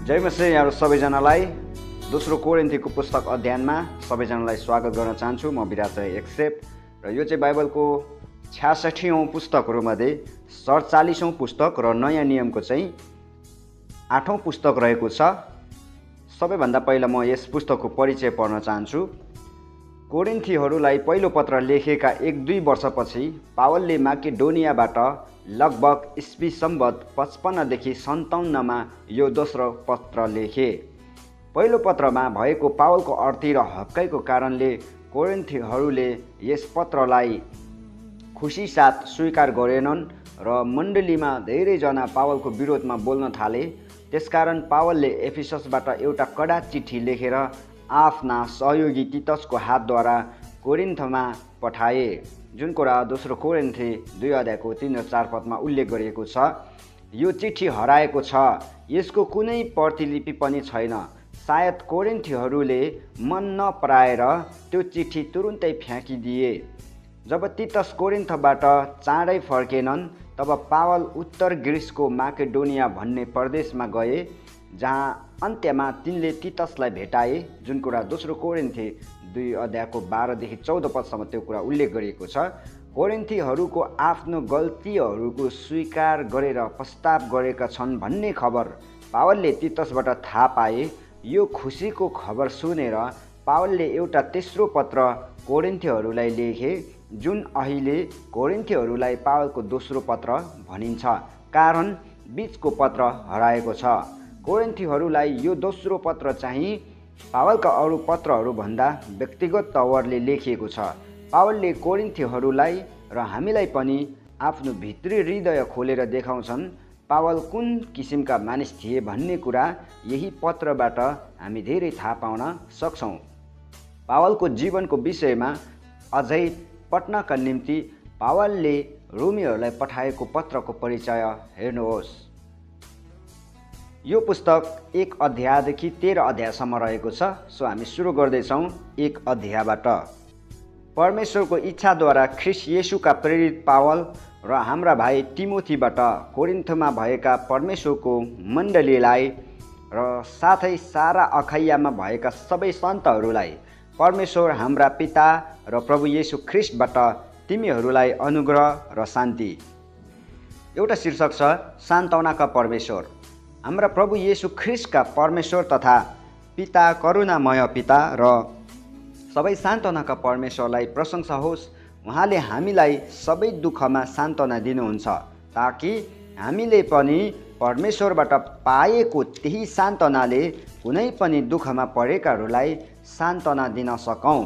जय मसीह यहाँहरु सबैजनालाई दोस्रो कोरिन्थीको पुस्तक अध्ययनमा सबैजनालाई स्वागत गर्न चाहन्छु। म विराजय एक्सेप र यो चाहिँ बाइबलको 66औं पुस्तकहरुमध्ये 47औं पुस्तक र नयाँ नियमको चाहिँ 8औं पुस्तक रहेको छ। सबैभन्दा पहिला म यस पुस्तकको परिचय पढ्न चाहन्छु। कोरिन्थीहरुलाई पहिलो पत्र लेखेका 1-2 वर्षपछि पावलले माकेडोनियाबाट लगभग ईस्वी सम्वत 55 देखि 57 मा यो दोस्रो पत्र लेखे। पहिलो पत्रमा भएको पावलको अर्थी र हक्कैको कारणले कोरिन्थीहरुले यस पत्रलाई खुशी साथ स्वीकार गरेनन् र मण्डलीमा धेरै जना पावलको विरोधमा बोल्न थाले। त्यसकारण पावलले एफिससबाट एउटा कडा चिठी लेखेर आफ्ना सहयोगी तीतसको हातद्वारा कोरिन्थमा पठाए, जुन कुरा दोस्रो कोरिन्थी 2 अध्यायको 3 र 4 पदमा उल्लेख गरिएको छ। यो चिठी हराएको छ, यसको कुनै प्रतिलिपि पनि छैन। सायद कोरिन्थीहरुले मन नपराएर त्यो चिठी तुरुन्तै फ्याँकिदिए। जब तीतस कोरिन्थबाट चाँडै फर्केनन् तब पावल उत्तर ग्रीसको माकेडोनिया भन्ने प्रदेशमा गए, जहाँ अन्त्यमा तिनले तीतसलाई भेटाए, जुन कुरा दोस्रो कोरिन्थी 2 अध्यायको 12 देखि 14 पदसम्म त्यो कुरा उल्लेख गरिएको छ। कोरिन्थीहरुको आफ्नो गल्तीहरुको स्वीकार गरेर पश्चाताप गरेका छन् भन्ने खबर पावलले तीतसबाट थाहा पाए। यो खुशीको खबर सुनेर पावलले एउटा तेस्रो पत्र कोरिन्थीहरुलाई लेखे, जुन अहिले कोरिन्थीहरुलाई पावलको दोस्रो पत्र भनिन्छ, कारण बीचको पत्र हराएको छ। कोरिन्थीहरुलाई यो दोस्रो पत्र चाहिँ पावलका अरू पत्रहरू भन्दा व्यक्तिगत तवरले लेखिएको छ। पावलले कोरिन्थीहरुलाई र हामीलाई पनि आफ्नो भित्री हृदय खोलेर देखाउँछन् पावल कुन किसिमका मानिस थिए भन्ने कुरा यही पत्रबाट हामी धेरै थाहा पाउन सक्छौं। पावलको जीवनको विषयमा अझै पढ्नका निम्ति पावलले रोमीहरूलाई पठाएको पत्रको परिचय हेर्नुहोस्। यो पुस्तक 1 अध्यायदेखि 13 अध्यायसम्म रहेको छ। सो हामी सुरु गर्दैछौँ 1 अध्यायबाट। परमेश्वरको इच्छाद्वारा ख्रीष्ट येशूका प्रेरित पावल र हाम्रा भाइ तिमोथीबाट कोरिन्थमा भएका परमेश्वरको मण्डलीलाई र साथै सारा अखाइयामा भएका सबै सन्तहरूलाई परमेश्वर हाम्रा पिता र प्रभु येशू ख्रीष्टबाट तिमीहरूलाई अनुग्रह र शान्ति। एउटा शीर्षक छ सान्त्वनाका परमेश्वर। हाम्रा प्रभु येशू ख्रीष्टका परमेश्वर तथा पिता, करुणामय पिता र सबै सान्त्वनाका परमेश्वरलाई प्रशंसा होस्। उहाँले हामीलाई सबै दुःखमा सान्त्वना दिनुहुन्छ, ताकि हामीले पनि परमेश्वरबाट पाएको त्यही सान्त्वनाले कुनै पनि दुःखमा परेकाहरूलाई सान्त्वना दिन सकौँ।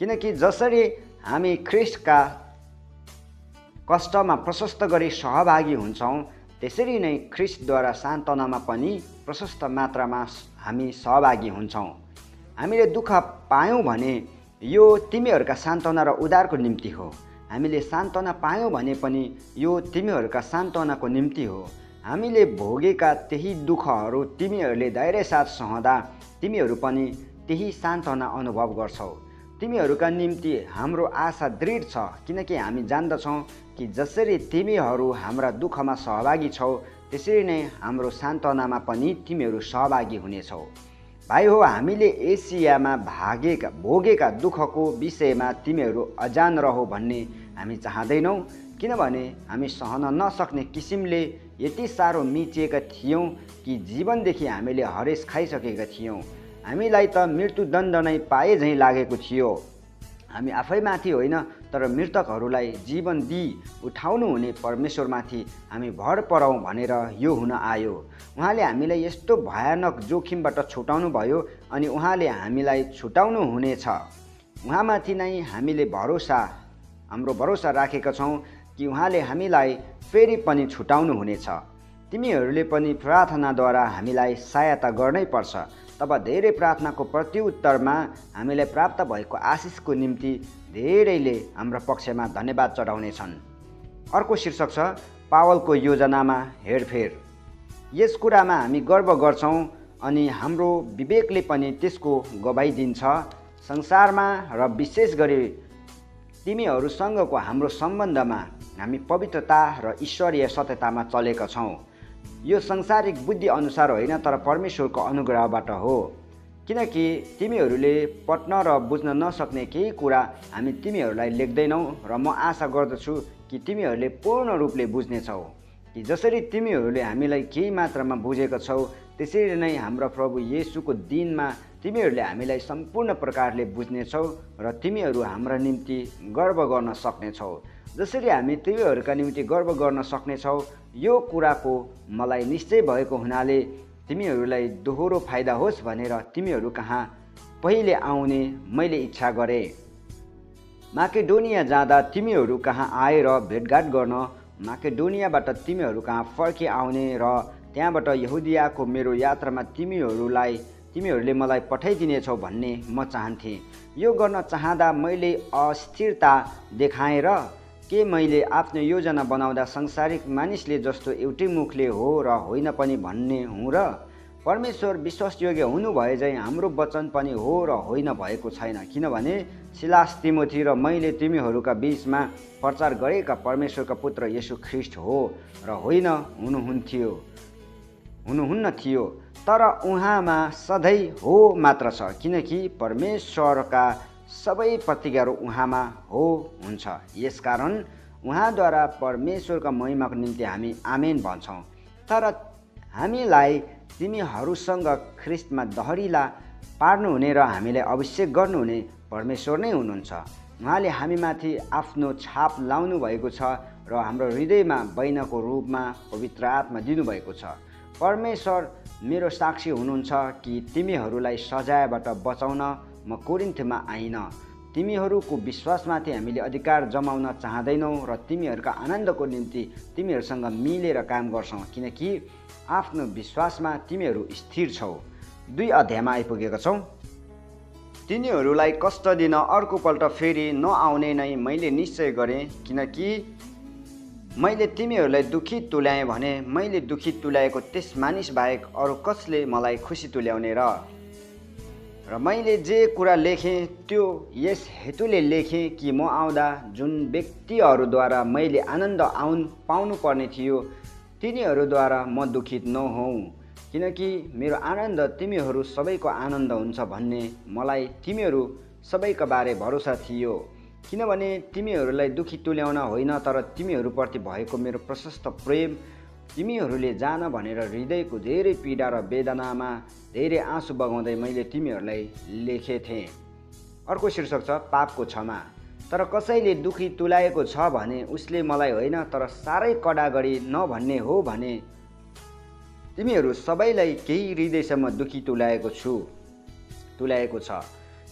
किनकि जसरी हामी ख्रीष्टका कष्टमा प्रशस्त गरी सहभागी हुन्छौँ, त्यसरी नै ख्रीष्टद्वारा सान्त्वनामा पनि प्रशस्त मात्रामा हामी सहभागी हुन्छौँ। हामीले दुःख पायौँ भने यो तिमीहरूका सान्त्वना र उद्धारको निम्ति हो। हामीले सान्त्वना पायौँ भने पनि यो तिमीहरूका सान्त्वनाको निम्ति हो। हामीले भोगेका त्यही दुःखहरू तिमीहरूले धैर्य साथ सहँदा तिमीहरू पनि त्यही सान्त्वना अनुभव गर्छौ। तिमीहरूका निम्ति हाम्रो आशा दृढ छ, किनकि हामी जान्दछौँ कि जसरी तिमीहरू हाम्रा दुःखमा सहभागी छौ, त्यसरी नै हाम्रो सान्त्वनामा पनि तिमीहरू सहभागी हुनेछौ। भाइ हो, हामीले एसियामा भोगेका दुःखको विषयमा तिमीहरू अजान रहो भन्ने हामी चाहँदैनौँ, किनभने हामी सहन नसक्ने किसिमले यति साह्रो मिचिएका थियौँ कि जीवनदेखि हामीले हरेस खाइसकेका थियौँ। हामीलाई त मृत्युदण्ड नै पाए झैँ लागेको थियो। हामी आफैमाथि होइन, तर मृतकहरूलाई जीवन दिई उठाउनु हुने परमेश्वरमाथि हामी भर पराउँ भनेर यो हुन आयो। उहाँले हामीलाई यस्तो भयानक जोखिमबाट छुटाउनु भयो अनि उहाँले हामीलाई छुटाउनु हुनेछ। उहाँमाथि नै हामीले हाम्रो भरोसा राखेका छौँ कि उहाँले हामीलाई फेरि पनि छुटाउनु हुनेछ। तिमीहरूले पनि प्रार्थनाद्वारा हामीलाई सहायता गर्नै पर्छ, तब धेरै प्रार्थनाको प्रत्युत्तरमा हामीलाई प्राप्त भएको आशिषको निम्ति धेरैले हाम्रो पक्षमा धन्यवाद चढाउनेछन्। अर्को शीर्षक छ पावलको योजनामा हेरफेर। यस कुरामा हामी गर्व गर्छौँ अनि हाम्रो विवेकले पनि त्यसको गवाही दिन्छ। संसारमा र विशेष गरी तिमीहरूसँगको हाम्रो सम्बन्धमा हामी पवित्रता र ईश्वरीय सत्यतामा चलेका छौँ। यो संसारिक बुद्धि अनुसार होइन, तर परमेश्वरको अनुग्रहबाट हो। किनकि तिमीहरूले पट्न र बुझ्न नसक्ने केही कुरा हामी तिमीहरूलाई लेख्दैनौँ र म आशा गर्दछु कि तिमीहरूले पूर्ण रूपले बुझ्नेछौ कि जसरी तिमीहरूले हामीलाई केही मात्रामा बुझेका छौ त्यसरी नै हाम्रो प्रभु येशूको दिनमा तिमीहरूले हामीलाई सम्पूर्ण प्रकारले बुझ्नेछौ र तिमीहरू हाम्रा निम्ति गर्व गर्न सक्नेछौ। जसरी हामी तिमीहरूका निम्ति गर्व गर्न सक्नेछौ यो कुराको मलाई निश्चय भएको हुनाले तिमीहरूलाई दोहोरो फाइदा होस् भनेर तिमीहरू कहाँ पहिले आउने मैले इच्छा गरेँ। माकेडोनिया जाँदा तिमीहरू कहाँ आएर भेटघाट गर्न, माकेडोनियाबाट तिमीहरू कहाँ फर्की आउने र त्यहाँबाट यहुदियाको मेरो यात्रामा तिमीहरूले मलाई पठाइदिनेछौ भन्ने म चाहन्थेँ। यो गर्न चाहँदा मैले अस्थिरता देखाएँ र के मैले आफ्नो योजना बनाउँदा संसारिक मानिसले जस्तो एउटै मुखले हो र होइन पनि भन्ने हुँ र परमेश्वर विश्वासयोग्य हुनु भए झैँ हाम्रो वचन पनि हो र होइन भएको छैन। किनभने सिलास, तिमोथी र मैले तिमीहरूका बीचमा प्रचार गरेका परमेश्वरका पुत्र येशू ख्रीष्ट हो र होइन हुनुहुन्न थियो, तर उहाँमा सधैँ हो मात्र छ, किनकि परमेश्वरका सबै प्रतिज्ञाहरू उहाँमा हो हुन्छ। यसकारण उहाँद्वारा परमेश्वरका महिमाको निम्ति हामी आमेन भन्छौँ। तर हामीलाई तिमीहरूसँग ख्रीष्टमा दहरिला पार्नुहुने र हामीलाई अभिषेक गर्नुहुने परमेश्वर नै हुनुहुन्छ। उहाँले हामीमाथि आफ्नो छाप लाउनु भएको छ र हाम्रो हृदयमा बैनको रूपमा पवित्र आत्मा दिनुभएको छ। परमेश्वर मेरो साक्षी हुनुहुन्छ कि तिमीहरूलाई सजायबाट बचाउन म कोरिन्थमा आइन। तिमीहरूको विश्वासमाथि हामीले अधिकार जमाउन चाहँदैनौँ र तिमीहरूका आनन्दको निम्ति तिमीहरूसँग मिलेर काम गर्छौँ, किनकि आफ्नो विश्वासमा तिमीहरू स्थिर छौ। 2 अध्यायमा आइपुगेका छौँ। तिनीहरूलाई कष्ट दिन अर्कोपल्ट फेरि नआउने नै मैले निश्चय गरेँ, किनकि मैले तिमीहरूलाई दुखी तुल्याएँ भने मैले दुखी तुल्याएको त्यस मानिस बाहेक अरू कसले मलाई खुसी तुल्याउने र मैले जे कुरा लेखेँ त्यो यस हेतुले लेखेँ कि म आउँदा जुन व्यक्तिहरूद्वारा मैले आनन्द पाउनुपर्ने थियो तिनीहरूद्वारा म दुखित नहौँ, किनकि मेरो आनन्द तिमीहरू सबैको आनन्द हुन्छ भन्ने मलाई तिमीहरू सबैका बारे भरोसा थियो। किनभने तिमीहरूलाई दुखी तुल्याउन होइन, तर तिमीहरूप्रति भएको मेरो प्रशस्त प्रेम तिमीहरूले जान भनेर हृदयको धेरै पीडा र वेदनामा धेरै आँसु बगाउँदै मैले तिमीहरूलाई लेखेथेँ। अर्को शीर्षक छ पापको क्षमा। तर कसैले दुखी तुल्याएको छ भने उसले मलाई होइन तर साह्रै कडा गरी नभन्ने हो भने तिमीहरू सबैलाई केही हृदयसम्म दुखी तुल्याएको छ।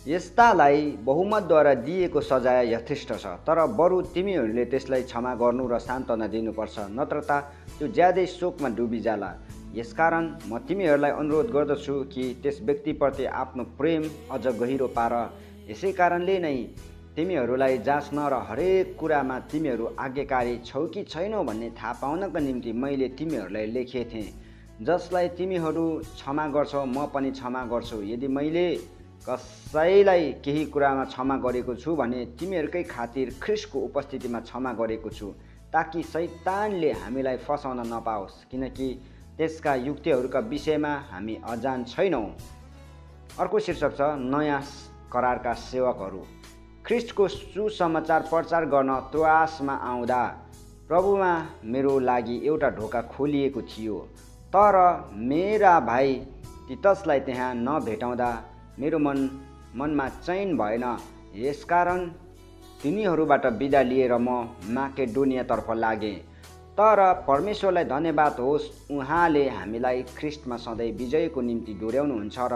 यस्तालाई बहुमतद्वारा दिएको सजाय यथेष्ट छ, तर बरु तिमीहरूले त्यसलाई क्षमा गर्नु र सान्त्वना दिनुपर्छ, नत्र त त्यो ज्यादै शोकमा डुबिजाला। यसकारण म तिमीहरूलाई अनुरोध गर्दछु कि त्यस व्यक्तिप्रति आफ्नो प्रेम अझ गहिरो पार। यसै कारणले नै तिमीहरूलाई जाँच्न र हरेक कुरामा तिमीहरू आज्ञाकारी छौ कि छैनौ भन्ने थाहा पाउनका निम्ति मैले तिमीहरूलाई लेखेथेँ। जसलाई तिमीहरू क्षमा गर्छौ म पनि क्षमा गर्छु। यदि मैले कसैलाई केही कुरामा क्षमा गरेको छु भने तिमीहरूकै खातिर ख्रीष्टको उपस्थितिमा क्षमा गरेको छु, ताकि शैतानले हामीलाई फसाउन नपाओस्, किनकि त्यसका युक्तिहरूका विषयमा हामी अजान छैनौँ। अर्को शीर्षक छ नयाँ करारका सेवकहरू। ख्रीष्टको सुसमाचार प्रचार गर्न त्रोआसमा आउँदा प्रभुमा मेरो लागि एउटा ढोका खोलिएको थियो, तर मेरा भाइ तितसलाई त्यहाँ नभेटाउँदा मेरो मनमा चैन भएन। यसकारण तिनीहरूबाट बिदा लिएर म माकेडोनियातर्फ लागेँ। तर परमेश्वरलाई धन्यवाद होस्, उहाँले हामीलाई ख्रीष्टमा सधैँ विजयको निम्ति डोर्याउनुहुन्छ र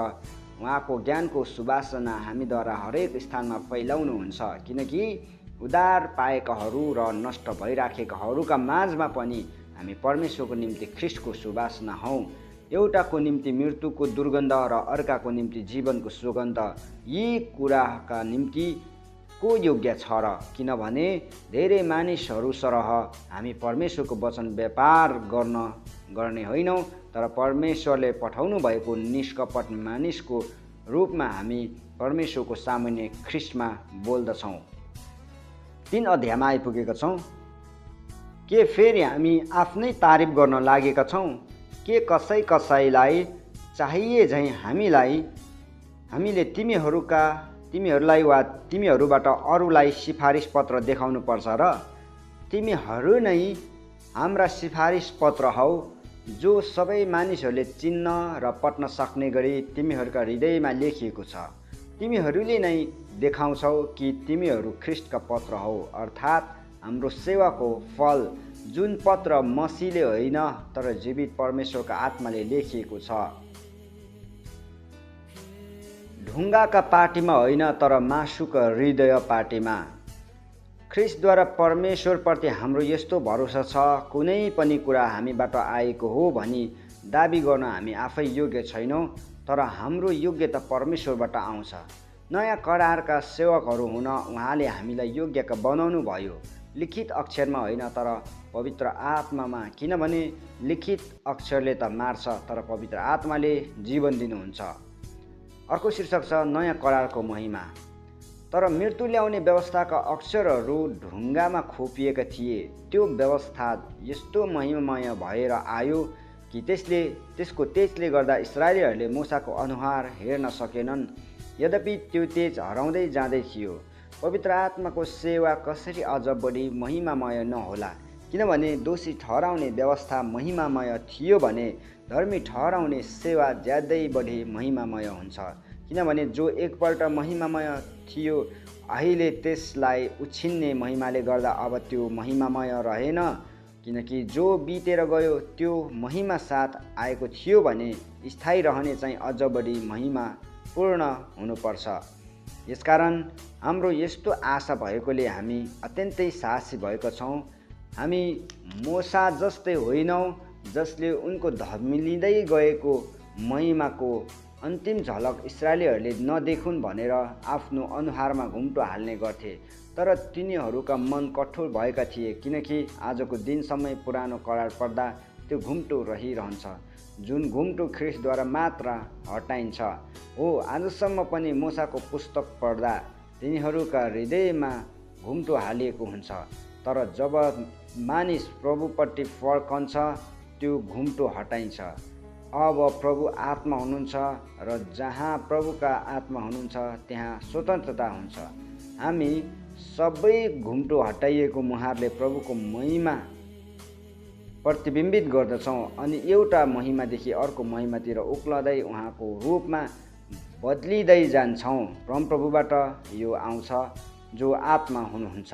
उहाँको ज्ञानको सुवासना हामीद्वारा हरेक स्थानमा फैलाउनुहुन्छ, किनकि उद्धार पाएकाहरू र नष्ट भइराखेकाहरूका माझमा पनि हामी परमेश्वरको निम्ति ख्रीष्टको सुवासना हौँ। एउटाको निम्ति मृत्युको दुर्गन्ध र अर्काको निम्ति जीवनको सुगन्ध। यी कुराका निम्ति को योग्य छ र? किनभने धेरै मानिसहरू सरह हामी परमेश्वरको वचन व्यापार गर्ने होइनौँ, तर परमेश्वरले पठाउनु भएको निष्कपट मानिसको रूपमा हामी परमेश्वरको सामुन्ने ख्रीष्टमा बोल्दछौँ। 3 अध्यायमा आइपुगेका छौँ। के फेरि हामी आफ्नै तारिफ गर्न लागेका छौँ? के कसैलाई चाहिए झैँ हामीले तिमीहरूलाई वा तिमीहरूबाट अरूलाई सिफारिस पत्र देखाउनु पर्छ र? तिमीहरू नै हाम्रा सिफारिस पत्र हौ, जो सबै मानिसहरूले चिन्न र पढ्न सक्ने गरी तिमीहरूका हृदयमा लेखिएको छ। तिमीहरूले नै देखाउँछौ कि तिमीहरू ख्रिस्टका पत्र हौ, अर्थात् हाम्रो सेवाको फल, जुन पत्र मसीले होइन तर जीवित परमेश्वरका आत्माले लेखिएको छ। ढुङ्गाका पाटीमा होइन तर मासुका हृदय पाटीमा। ख्रिस्टद्वारा परमेश्वरप्रति हाम्रो यस्तो भरोसा छ, कुनै पनि कुरा हामीबाट आएको हो भनी दाबी गर्न हामी आफै योग्य छैनौँ, तर हाम्रो योग्यता परमेश्वरबाट आउँछ। नयाँ करारका सेवकहरू हुन उहाँले हामीलाई योग्यका बनाउनु भयो, लिखित अक्षरमा होइन तर पवित्र आत्मामा, किनभने लिखित अक्षरले त मार्छ तर पवित्र आत्माले जीवन दिनुहुन्छ। अर्को शीर्षक छ नयाँ करारको महिमा। तर मृत्यु ल्याउने व्यवस्थाका अक्षरहरू ढुङ्गामा खोपिएका थिए। त्यो व्यवस्था यस्तो महिमामय भएर आयो कि त्यसको तेजले गर्दा इस्राएलीहरूले मूसाको अनुहार हेर्न सकेनन्। यद्यपि त्यो तेज हराउँदै जाँदै थियो। पवित्र आत्माको सेवा कसरी अझ बढी महिमामय नहोला? किनभने दोषी ठहराउने व्यवस्था महिमामय थियो भने धर्मी ठहराउने सेवा ज्यादै बढी महिमामय हुन्छ। किनभने जो एकपल्ट महिमामय थियो, अहिले त्यसलाई उछिन्ने महिमाले गर्दा अब त्यो महिमामय रहेन। किनकि जो बितेर गयो त्यो महिमा साथ आएको थियो भने स्थायी रहने चाहिँ अझ बढी महिमापूर्ण हुनुपर्छ। यसकारण हाम्रो यस्तो आशा भएकोले हामी अत्यन्तै साहसी भएका छौँ। हामी मूसा जस्तै होइनौँ, जसले उनको धमिलिँदै गएको महिमाको अन्तिम झलक इस्राएलीहरूले नदेखुन् भनेर आफ्नो अनुहारमा घुम्टो हाल्ने गर्थे। तर तिनीहरूका मन कठोर भएका थिए, किनकि आजको दिनसम्म पुरानो करार पढ्दा त्यो घुम्टो रहिरहन्छ, जुन घुम्टो ख्रिस्टद्वारा मात्र हटाइन्छ। हो, आजसम्म पनि मूसाको पुस्तक पढ्दा तिनीहरूका हृदयमा घुम्टो हालिएको हुन्छ। तर जब मानिस प्रभुपट्टि फर्कन्छ त्यो घुम्टो हटाइन्छ। अब प्रभु आत्मा हुनुहुन्छ र जहाँ प्रभुका आत्मा हुनुहुन्छ त्यहाँ स्वतन्त्रता हुन्छ। हामी सबै घुम्टो हटाइएको मुहारले प्रभुको महिमा प्रतिबिम्बित गर्दछौँ अनि एउटा महिमादेखि अर्को महिमातिर उक्लदै उहाँको रूपमा बदलिँदै जान्छौँ। परमप्रभुबाट यो आउँछ जो आत्मा हुनुहुन्छ।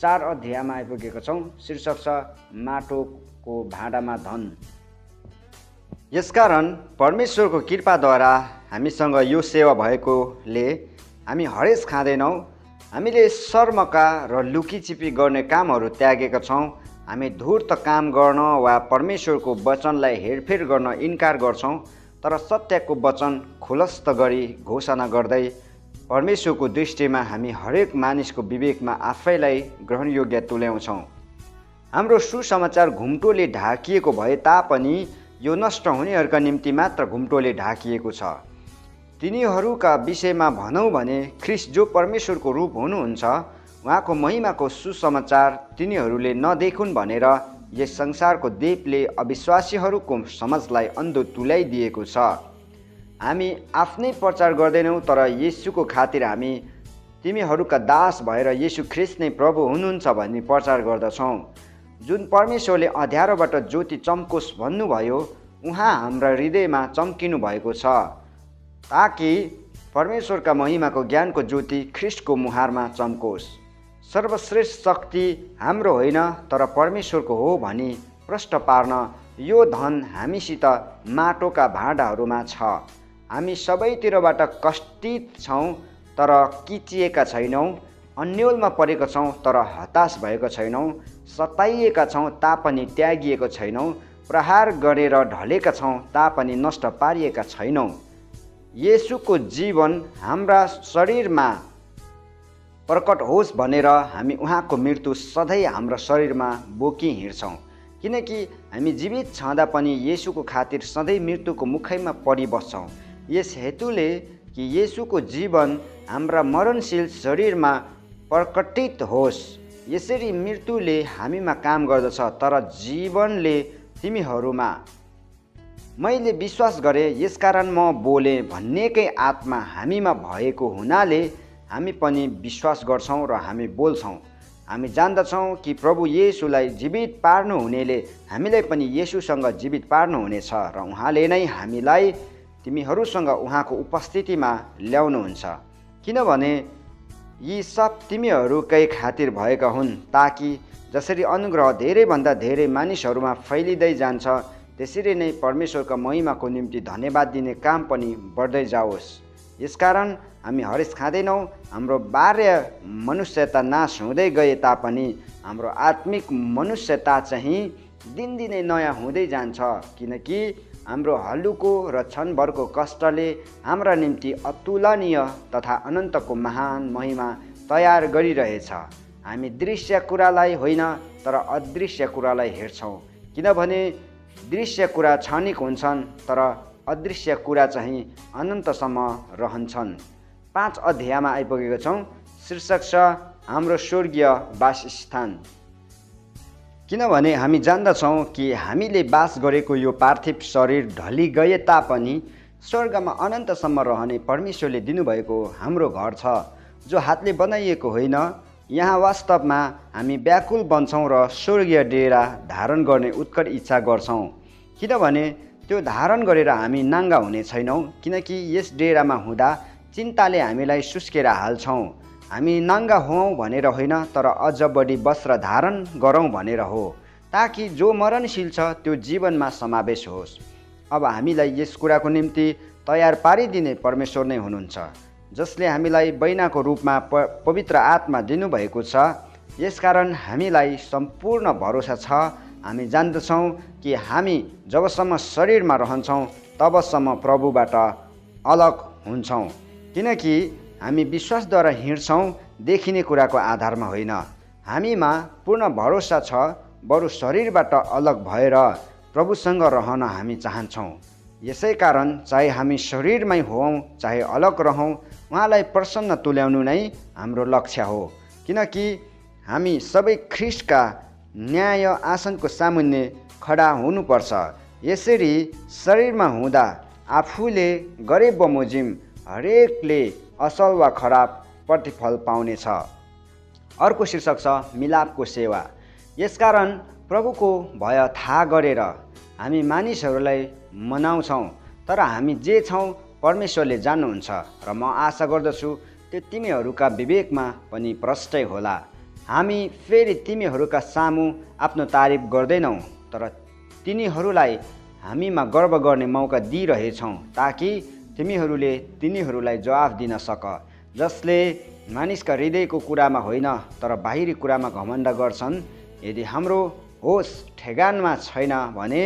4 अध्यायमा आइपुगेका छौँ। शीर्षक छ माटोको भाँडामा धन। यसकारण परमेश्वरको कृपाद्वारा हामीसँग यो सेवा भएकोले हामी हरेस खाँदैनौँ। हामीले शर्मका र लुकीचिपी गर्ने कामहरू त्यागेका छौँ। हामी धूर्त काम गर्न वा परमेश्वरको वचनलाई हेरफेर गर्न इन्कार गर्छौँ, तर सत्यको वचन खुलस्त गरी घोषणा गर्दै परमेश्वरको दृष्टिमा हामी हरेक मानिसको विवेकमा आफैलाई ग्रहणयोग्य तुल्याउँछौँ। हाम्रो सुसमाचार घुम्टोले ढाकिएको भए तापनि यो नष्ट हुनेहरूका निम्ति मात्र घुम्टोले ढाकिएको छ। तिनीहरूका विषयमा भनौँ भने ख्रिस्ट जो परमेश्वरको रूप हुनुहुन्छ, उहाँको महिमाको सुसमाचार तिनीहरूले नदेखुन् भनेर यस संसारको देवले अविश्वासीहरूको समझलाई अन्धो तुल्याइदिएको छ। हामी आफ्नै प्रचार गर्दैनौँ, तर येशूको खातिर हामी तिमीहरूका दास भएर येशू ख्रिस्ट नै प्रभु हुनुहुन्छ भन्ने प्रचार गर्दछौँ। जुन परमेश्वरले अँध्यारोबाट ज्योति चम्कोस् भन्नुभयो, उहाँ हाम्रा हृदयमा चम्किनु भएको छ, ताकि परमेश्वरका महिमाको ज्ञानको ज्योति ख्रिस्टको मुहारमा चम्कोस्। सर्वश्रेष्ठ शक्ति हाम्रो होइन तर परमेश्वरको हो भनी प्रष्ट पार्न यो धन हामीसित माटोका भाँडाहरूमा छ। हामी सबैतिरबाट कष्टित छौँ तर किचिएका छैनौँ, अन्योलमा परेका छौँ तर हताश भएको छैनौँ, सताइएका छौँ तापनि त्यागिएको छैनौँ, प्रहार गरेर ढलेका छौँ तापनि नष्ट पारिएका छैनौँ। येशूको जीवन हाम्रा शरीरमा प्रकट होस् भनेर हामी उहाँको मृत्यु सधैँ हाम्रा शरीरमा बोकी हिँड्छौँ। किनकि हामी जीवित छँदा पनि येशूको खातिर सधैँ मृत्युको मुखैमा परिबस्छौँ। यस हेतुले कि येशूको जीवन हाम्रा मरणशील शरीरमा प्रकटित होस्। यसरी मृत्युले हामीमा काम गर्दछ, तर जीवनले तिमीहरूमा। मैले विश्वास गरेँ, यसकारण म बोलेँ भन्नेकै आत्मा हामीमा भएको हुनाले हामी पनि विश्वास गर्छौँ र हामी बोल्छौँ। हामी जान्दछौँ कि प्रभु येशूलाई जीवित पार्नुहुनेले हामीलाई पनि येशूसँग जीवित पार्नुहुनेछ र उहाँले नै हामीलाई तिमीहरूसँग उहाँको उपस्थितिमा ल्याउनुहुन्छ। किनभने यी सब तिमीहरूकै खातिर भएका हुन्, ताकि जसरी अनुग्रह धेरैभन्दा धेरै मानिसहरूमा फैलिँदै जान्छ, त्यसरी नै परमेश्वरका महिमाको निम्ति धन्यवाद दिने काम पनि बढ्दै जाओस्। यसकारण हामी हरेस खाँदैनौँ। हाम्रो बाह्य मनुष्यता नाश हुँदै गए तापनि हाम्रो आत्मिक मनुष्यता चाहिँ दिनदिनै नयाँ हुँदै जान्छ, किनकि हाम्रो हल्लुको र क्षणभरको कष्टले हाम्रा निम्ति अतुलनीय तथा अनन्तको महान महिमा तयार गरिरहेछ। हामी दृश्य कुरालाई होइन, तर अदृश्य कुरालाई हेर्छौँ, किनभने दृश्य कुरा क्षणिक हुन्छन्, तर अदृश्य कुरा चाहिँ अनन्तसम्म रहन्छन्। 5 अध्यायमा आइपुगेको छौँ। शीर्षक छ हाम्रो स्वर्गीय वासस्थान। किनभने हामी जान्दछौँ कि हामीले बास गरेको यो पार्थिव शरीर ढली गए तापनि स्वर्गमा अनन्तसम्म रहने परमेश्वरले दिनुभएको हाम्रो घर छ, जो हातले बनाइएको होइन। यहाँ वास्तवमा हामी व्याकुल बन्छौँ र स्वर्गीय डेरा धारण गर्ने उत्कट इच्छा गर्छौँ, किनभने त्यो धारण गरेर हामी नाङ्गा हुने छैनौँ, किनकि यस डेरामा हुँदा चिन्ताले हामीलाई सुस्केर हाल्छौँ। हामी नाङ्गा हौँ भनेर होइन, तर अझ बढी वस्त्र धारण गरौँ भनेर हो, ताकि जो मरणशील छ त्यो जीवनमा समावेश होस्। अब हामीलाई यस कुराको निम्ति तयार पारिदिने परमेश्वर नै हुनुहुन्छ, जसले हामीलाई बैनाको रूपमा पवित्र आत्मा दिनुभएको छ। यसकारण हामीलाई सम्पूर्ण भरोसा छ। हामी जान्दछौँ कि हामी जबसम्म शरीरमा रहन्छौँ तबसम्म प्रभुबाट अलग हुन्छौँ, किनकि हामी विश्वासद्वारा हिँड्छौँ, देखिने कुराको आधारमा होइन। हामीमा पूर्ण भरोसा छ, बरु शरीरबाट अलग भएर प्रभुसँग रहन हामी चाहन्छौँ। यसै कारण चाहे हामी शरीरमै होऊँ चाहे अलग रहौँ, उहाँलाई प्रसन्न तुल्याउनु नै हाम्रो लक्ष्य हो, किनकि हामी सबै ख्रीष्टका न्याय आसनको सामुन्ने खडा हुनुपर्छ। यसरी शरीरमा हुँदा आफूले गरे बमोजिम हरेकले असल वा खराब प्रतिफल पाउनेछ। अर्को शीर्षक छ मिलापको सेवा। यसकारण प्रभुको भय थाहा गरेर हामी मानिसहरूलाई मनाउँछौँ, तर हामी जे छौँ परमेश्वरले जान्नुहुन्छ र म आशा गर्दछु त्यो तिमीहरूका विवेकमा पनि प्रष्टै होला। हामी फेरि तिमीहरूका सामु आफ्नो तारिफ गर्दैनौँ, तर तिनीहरूलाई हामीमा गर्व गर्ने मौका दिइरहेछौँ, ताकि तिमीहरूले तिनीहरूलाई जवाफ दिन सक, जसले मानिसका हृदयको कुरामा होइन तर बाहिरी कुरामा घमण्ड गर्छन्। यदि हाम्रो होस ठेगानमा छैन भने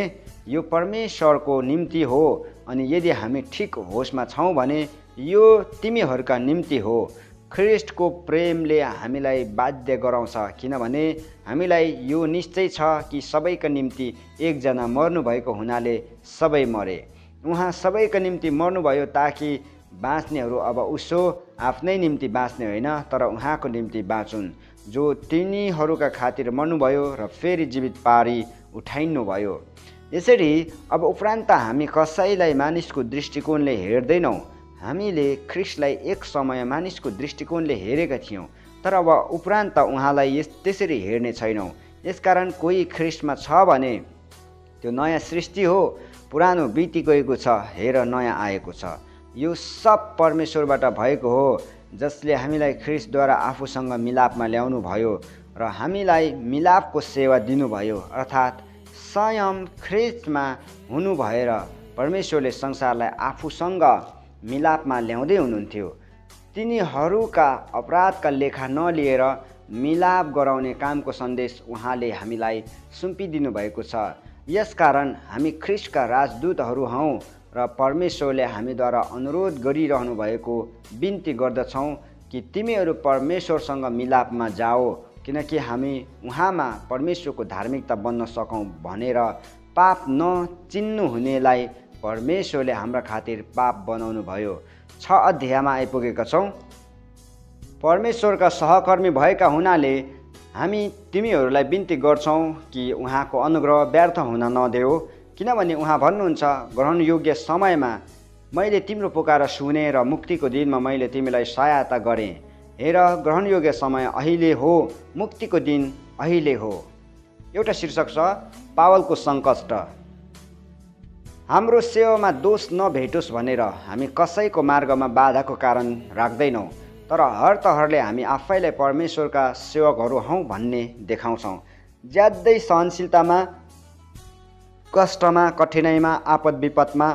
यो परमेश्वरको निम्ति हो, अनि यदि हामी ठिक होसमा छौँ भने यो तिमीहरूका निम्ति हो। ख्रीष्टको प्रेमले हामीलाई बाध्य गराउँछ, किनभने हामीलाई यो निश्चय छ कि सबैका निम्ति एकजना मर्नुभएको हुनाले सबै मरे। उहाँ सबैका निम्ति मर्नुभयो ताकि बाँच्नेहरू अब उसो आफ्नै निम्ति बाँच्ने होइन, तर उहाँको निम्ति बाँचुन्, जो तिनीहरूका खातिर मर्नुभयो र फेरि जीवित पारी उठाइनुभयो। यसरी अब उपरान्त हामी कसैलाई मानिसको दृष्टिकोणले हेर्दैनौँ। हामीले ख्रीष्टलाई एक समय मानिसको दृष्टिकोणले हेरेका थियौँ, तर अब उपरान्त उहाँलाई त्यसरी हेर्ने छैनौँ। यसकारण कोही ख्रीष्टमा छ भने त्यो नयाँ सृष्टि हो, पुरानो बिति गएको छ, हेर नयाँ आएको छ। यो सब परमेश्वरबाट भएको हो, जसले हामीलाई ख्रीष्टद्वारा आफूसँग मिलापमा ल्याउनु भयो र हामीलाई मिलापको सेवा दिनुभयो। अर्थात् स्वयं ख्रीष्टमा हुनु भएर परमेश्वरले संसारलाई आफूसँग मिलापमा ल्याउँदै हुनुहुन्थ्यो। तिनीहरूका अपराधका लेखा नलिएर मिलाप गराउने कामको सन्देश उहाँले हामीलाई सुम्पिदिनु भएको छ। यसकारण हामी ख्रीष्टका राजदूतहरू हौँ र परमेश्वरले हामीद्वारा अनुरोध गरिरहनु भएको बिन्ती गर्दछौँ कि तिमीहरू परमेश्वरसँग मिलापमा जाओ, किनकि हामी उहाँमा परमेश्वरको धार्मिकता बन्न सकौँ भनेर पाप नचिन्नु हुनेलाई परमेश्वरले हाम्रा खातिर पाप बनाउनु भयो। 6 अध्यायमा आइपुगेका छौँ। परमेश्वरका सहकर्मी भएका हुनाले हामी तिमीहरूलाई बिन्ती गर्छौँ कि उहाँको अनुग्रह व्यर्थ हुन नदेऊ, किनभने उहाँ भन्नुहुन्छ, ग्रहणयोग्य समयमा मैले तिम्रो पुकार सुने र मुक्तिको दिनमा मैले तिमीलाई सहायता गरेँ। हेर, ग्रहणयोग्य समय अहिले हो, मुक्तिको दिन अहिले हो। एउटा शीर्षक छ, पावलको सङ्कष्ट। हाम्रो सेवामा दोष नभेटोस् भनेर हामी कसैको मार्गमा बाधाको कारण राख्दैनौँ, तर हर तहरले हामी आफैलाई परमेश्वरका सेवकहरू हौँ भन्ने देखाउँछौँ। ज्यादै सहनशीलतामा, कष्टमा, कठिनाइमा, आपद विपदमा,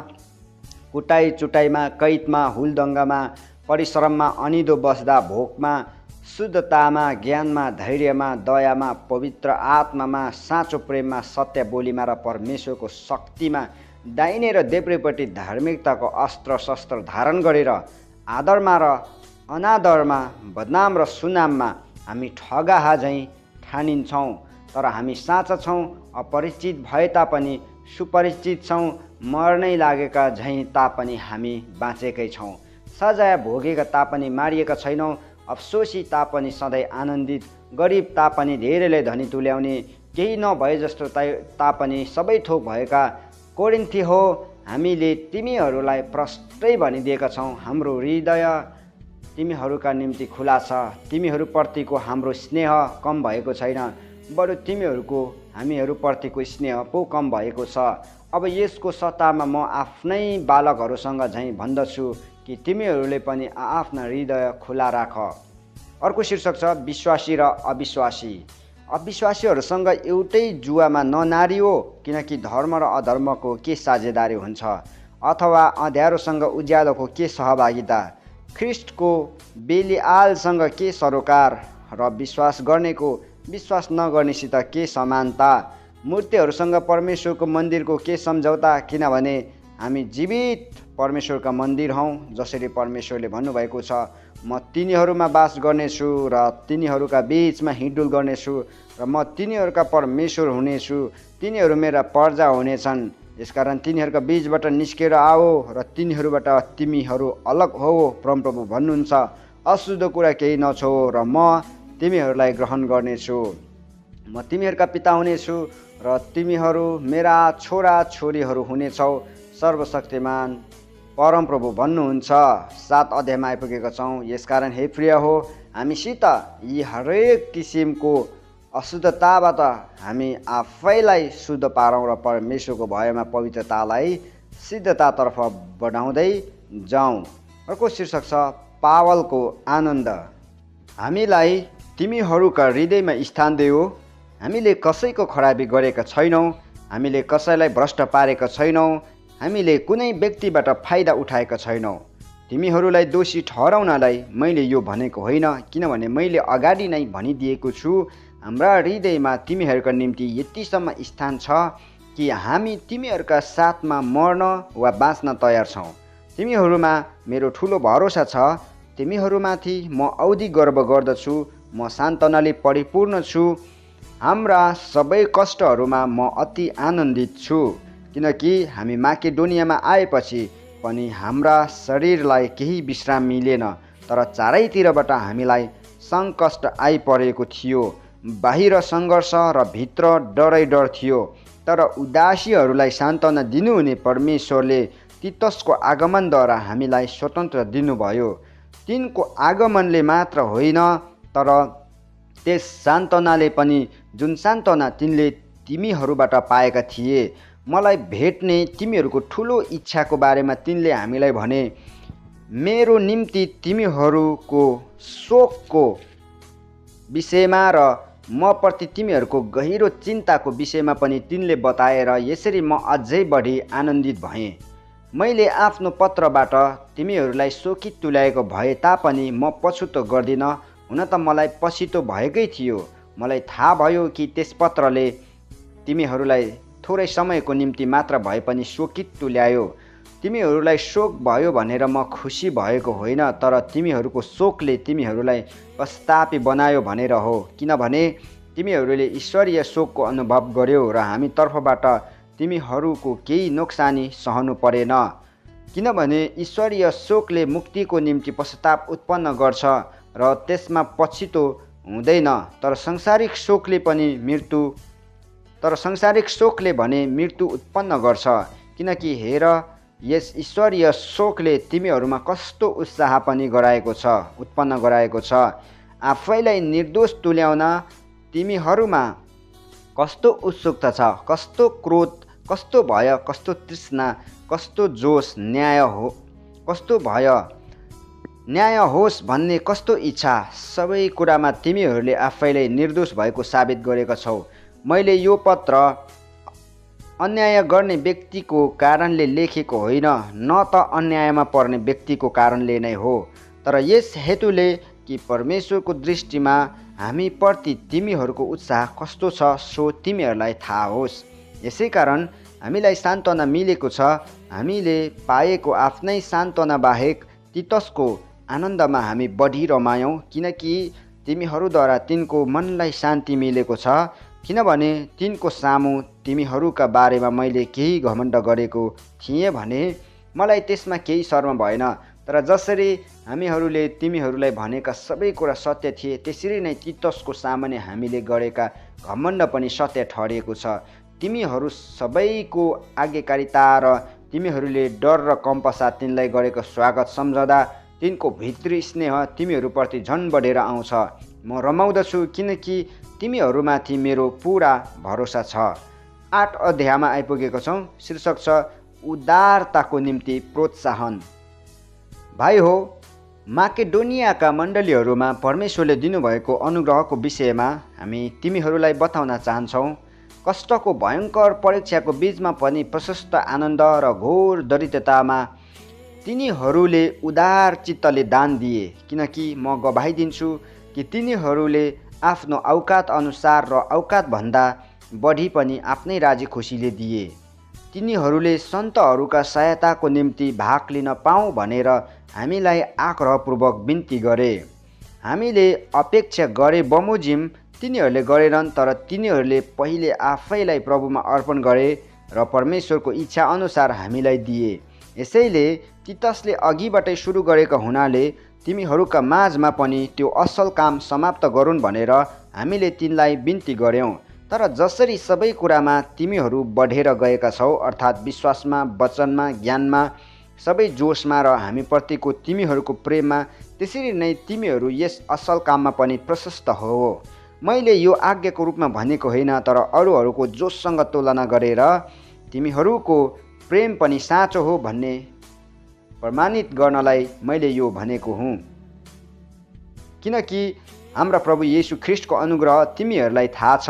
कुटाइ चुटाइमा, कैदमा, हुलदङ्गामा, परिश्रममा, अनिदो बस्दा, भोकमा, शुद्धतामा, ज्ञानमा, धैर्यमा, दयामा, पवित्र आत्मामा, साँचो प्रेममा, सत्य बोलीमा र परमेश्वरको शक्तिमा, दाहिने र देब्रेपट्टि धार्मिकताको अस्त्र शस्त्र धारण गरेर आदरमा र अनादरमा, बदनाम र सुनाममा हामी ठगाहा झैँ ठानिन्छौँ, तर हामी साँचा छौँ, अपरिचित भए तापनि सुपरिचित छौँ, मर्नै लागेका झैँ तापनि हामी बाँचेकै छौँ, सजाय भोगेका तापनि मारिएका छैनौँ, अफसोसी तापनि सधैँ आनन्दित, गरिब तापनि धेरैलाई धनी तुल्याउने, केही नभए जस्तो तापनि सबै थोक भएका। कोरिन्थी हो, हामीले तिमीहरूलाई प्रष्टै भनिदिएका छौँ, हाम्रो हृदय तिमीहरूका निम्ति खुला छ। तिमीहरूप्रतिको हाम्रो स्नेह कम भएको छैन, बरु तिमीहरूको हामीहरूप्रतिको स्नेह पो कम भएको छ। अब यसको सट्टामा म आफ्नै बालकहरूसँग झैँ भन्दछु कि तिमीहरूले पनि आफ्ना हृदय खुला राख। अर्को शीर्षक छ, विश्वासी र अविश्वासी। अविश्वासीहरूसँग एउटै जुवामा ननारियो, किनकि धर्म र अधर्मको के साझेदारी हुन्छ, अथवा अँध्यारोसँग उज्यालोको के सहभागिता, ख्रिस्टको बेलिआलसँग के सरोकार र विश्वास गर्नेको विश्वास नगर्नेसित के समानता, मूर्तिहरूसँग परमेश्वरको मन्दिरको के सम्झौता, किनभने हामी जीवित परमेश्वरका मन्दिर हौँ, जसरी परमेश्वरले भन्नुभएको छ, म तिनीहरूमा बास गर्नेछु र तिनीहरूका बीचमा हिँडडुल गर्नेछु र म तिनीहरूका परमेश्वर हुनेछु, तिनीहरू मेरा प्रजा हुनेछन्। यसकारण तिनीहरूका बीचबाट निस्केर आओ र तिनीहरूबाट तिमीहरू अलग हो, परमप्रभु भन्नुहुन्छ। अशुद्ध कुरा केही नछोड र म तिमीहरूलाई ग्रहण गर्नेछु। म तिमीहरूका पिता हुनेछु र तिमीहरू मेरा छोरा छोरीहरू हुनेछौ, सर्वशक्तिमान परमप्रभु भन्नुहुन्छ। 7 अध्यायमा आइपुगेका छौँ। यसकारण हे प्रिय हो, हामीसित यी हरेक किसिमको अशुद्धताबाट हामी आफैलाई शुद्ध पारौँ र परमेश्वरको भयमा पवित्रतालाई सिद्धतातर्फ बढाउँदै जाउँ। अर्को शीर्षक छ, पावलको आनन्द। हामीलाई तिमीहरूका हृदयमा स्थान देऊ। हामीले कसैको खराबी गरेका छैनौँ, हामीले कसैलाई भ्रष्ट पारेका छैनौँ, हामीले कुनै व्यक्तिबाट फाइदा उठाएका छैनौँ। तिमीहरूलाई दोषी ठहराउनलाई मैले यो भनेको होइन, किनभने मैले अगाडि नै भनिदिएको छु, हाम्रा हृदयमा तिमीहरूका निम्ति यतिसम्म स्थान छ कि हामी तिमीहरूका साथमा मर्न वा बाँच्न तयार छौँ। तिमीहरूमा मेरो ठुलो भरोसा छ, तिमीहरूमाथि म औधी गर्व गर्दछु, म सान्त्वनाले परिपूर्ण छु। हाम्रा सबै कष्टहरूमा म अति आनन्दित छु, किनकि हामी माकेडोनियामा आएपछि पनि हाम्रा शरीरलाई केही विश्राम मिलेन, तर चारैतिरबाट हामीलाई सङ्कष्ट आइपरेको थियो। बाहिर सङ्घर्ष र भित्र डरै डर थियो, तर उदासीहरूलाई सान्त्वना दिनुहुने परमेश्वरले तीतसको आगमनद्वारा हामीलाई स्वतन्त्र दिनुभयो। तिनको आगमनले मात्र होइन, तर त्यस सान्त्वनाले पनि, जुन सान्त्वना तिनले तिमीहरूबाट पाएका थिए। मलाई भेट्ने तिमीहरूको ठुलो इच्छाको बारेमा तिनले हामीलाई भने। मेरो निम्ति तिमीहरूको शोकको विषयमा र म प्रति तिमीहरूको गहिरो चिन्ताको विषयमा पनि तिनले बताएर यसरी म अझै बढी आनन्दित भएँ। मैले आफ्नो पत्रबाट तिमीहरूलाई शोकित तुल्याएको भए तापनि म पछुतो गर्दिनँ। हुन त मलाई पछितो भएकै थियो। मलाई थाहा भयो कि त्यस पत्रले तिमीहरूलाई थोरै समयको निम्ति मात्र भए पनि शोकित तुल्यायो। तिमीहरूलाई शोक भयो भनेर म खुसी भएको होइन, तर तिमीहरूको शोकले तिमीहरूलाई पश्चातापी बनायो भनेर हो, किनभने तिमीहरूले ईश्वरीय शोकको अनुभव गर्यौ र हामी तर्फबाट तिमीहरूको केही नोक्सानी सहनु परेन। किनभने ईश्वरीय शोकले मुक्तिको निम्ति पश्चाताप उत्पन्न गर्छ र त्यसमा पछितो हुँदैन, तर संसारिक शोकले भने मृत्यु उत्पन्न गर्छ। किनकि हेर, यस ईश्वरीय शोकले तिमीहरूमा कस्तो उत्साह पनि उत्पन्न गराएको छ। आफैलाई निर्दोष तुल्याउन तिमीहरूमा कस्तो उत्सुकता छ, कस्तो क्रोध, कस्तो भय, कस्तो तृष्णा, कस्तो जोश, न्याय होस् भन्ने कस्तो इच्छा। सबै कुरामा तिमीहरूले आफैलाई निर्दोष भएको साबित गरेका छौ। मैले यो पत्र अन्याय गर्ने व्यक्तिको कारणले लेखेको होइन, न त अन्यायमा पर्ने व्यक्तिको कारणले नै हो, तर यस हेतुले कि परमेश्वरको दृष्टिमा हामीप्रति तिमीहरूको उत्साह कस्तो छ सो तिमीहरूलाई थाहा होस्। यसै कारण हामीलाई सान्त्वना मिलेको छ। हामीले पाएको आफ्नै सान्त्वना बाहेक तीतसको आनन्दमा हामी बढी रमायौँ, किनकि तिमीहरूद्वारा तिनको मनलाई शान्ति मिलेको छ। किनभने तिनको सामु तिमीहरूका बारेमा मैले केही घमण्ड गरेको थिएँ भने मलाई त्यसमा केही शर्म भएन। तर जसरी हामीहरूले तिमीहरूलाई भनेका सबै कुरा सत्य थिए, त्यसरी नै तीतसको सामुन्ने हामीले गरेका घमण्ड पनि सत्य ठहरिएको छ। तिमीहरू सबैको आज्ञाकारिता र तिमीहरूले डर र कम्पसाथ तिनलाई गरेको स्वागत सम्झदा तिनको भित्री स्नेह तिमीहरूप्रति झन् बढेर आउँछ। म रमाउँदछु किनकि तिमीहरूमाथि मेरो पुरा भरोसा छ। 8 अध्यायमा आइपुगेको छौँ। शीर्षक छ उदारताको निम्ति प्रोत्साहन। भाइ हो, माकेडोनियाका मण्डलीहरूमा परमेश्वरले दिनुभएको अनुग्रहको विषयमा हामी तिमीहरूलाई बताउन चाहन्छौँ। कष्टको भयङ्कर परीक्षाको बीचमा पनि प्रशस्त आनन्द र घोर दरिद्रतामा तिनीहरूले उदार चित्तले दान दिए। किनकि म गवाही दिन्छु कि तिनीहरूले आफ्नो औकात अनुसार र औकातभन्दा बढी पनि आफ्नै राजी खुसीले दिए। तिनीहरूले सन्तहरूका सहायताको निम्ति भाग लिन पाऊँ भनेर हामीलाई आग्रहपूर्वक बिन्ती गरे। हामीले अपेक्षा गरे बमोजिम तिनीहरूले गरेनन्, तर तिनीहरूले पहिले आफैलाई प्रभुमा अर्पण गरे र परमेश्वरको इच्छा अनुसार हामीलाई दिए। यसैले तीतसले अघिबाटै सुरु गरेका हुनाले तिमीहरूका माझमा पनि त्यो असल काम समाप्त गरून् भनेर हामीले तिनलाई बिन्ती गर्यौँ। तर जसरी सबै कुरामा तिमीहरू बढेर गएका छौ, अर्थात् विश्वासमा, वचनमा, ज्ञानमा, सबै जोसमा र हामीप्रतिको तिमीहरूको प्रेममा, त्यसरी नै तिमीहरू यस असल काममा पनि प्रशस्त हो। मैले यो आज्ञाको रूपमा भनेको होइन, तर अरूहरूको जोससँग तुलना गरेर तिमीहरूको प्रेम पनि साँचो हो भन्ने प्रमाणित गर्नलाई मैले यो भनेको हुँ। किनकि हाम्रा प्रभु येशू ख्रिस्टको अनुग्रह तिमीहरूलाई थाहा छ।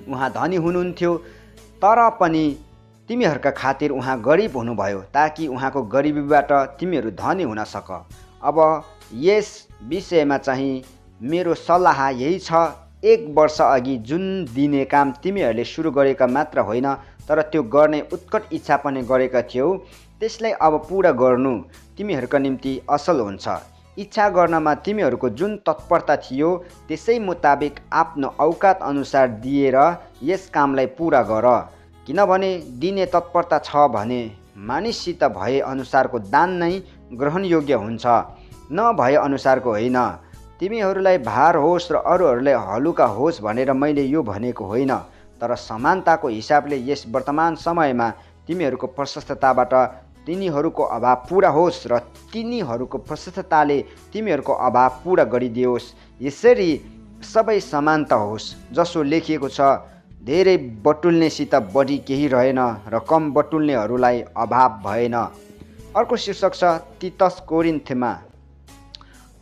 उहाँ धनी हुनुहुन्थ्यो, तर पनि तिमीहरूका खातिर उहाँ गरिब हुनुभयो, ताकि उहाँको गरिबीबाट तिमीहरू धनी हुन सक। अब यस विषयमा चाहिँ मेरो सल्लाह यही छ, 1 वर्ष अघि जुन दिने काम तिमीहरूले सुरु गरेका मात्र होइन, तर त्यो गर्ने उत्कट इच्छा पनि गरेका थियौ, त्यसलाई अब पुरा गर्नु तिमीहरूका निम्ति असल हुन्छ। इच्छा गर्नमा तिमीहरूको जुन तत्परता थियो, त्यसै मुताबिक आफ्नो औकात अनुसार दिएर यस कामलाई पुरा गर। किनभने दिने तत्परता छ भने मानिससित भए अनुसारको दान नै ग्रहणयोग्य हुन्छ, नभए अनुसारको होइन। तिमीहरूलाई भार होस् र अरूहरूलाई हलुका होस् भनेर मैले यो भनेको होइन, तर समानताको हिसाबले यस वर्तमान समयमा तिमीहरूको प्रशस्तताबाट तिनीहरूको अभाव पुरा होस् र तिनीहरूको प्रशस्तताले तिमीहरूको अभाव पुरा गरिदियोस्। यसरी सबै समानता होस्। जसो लेखिएको छ, धेरै बटुल्नेसित बढी केही रहेन र कम बटुल्नेहरूलाई अभाव भएन। अर्को शीर्षक छ तीतस कोरिन्थमा।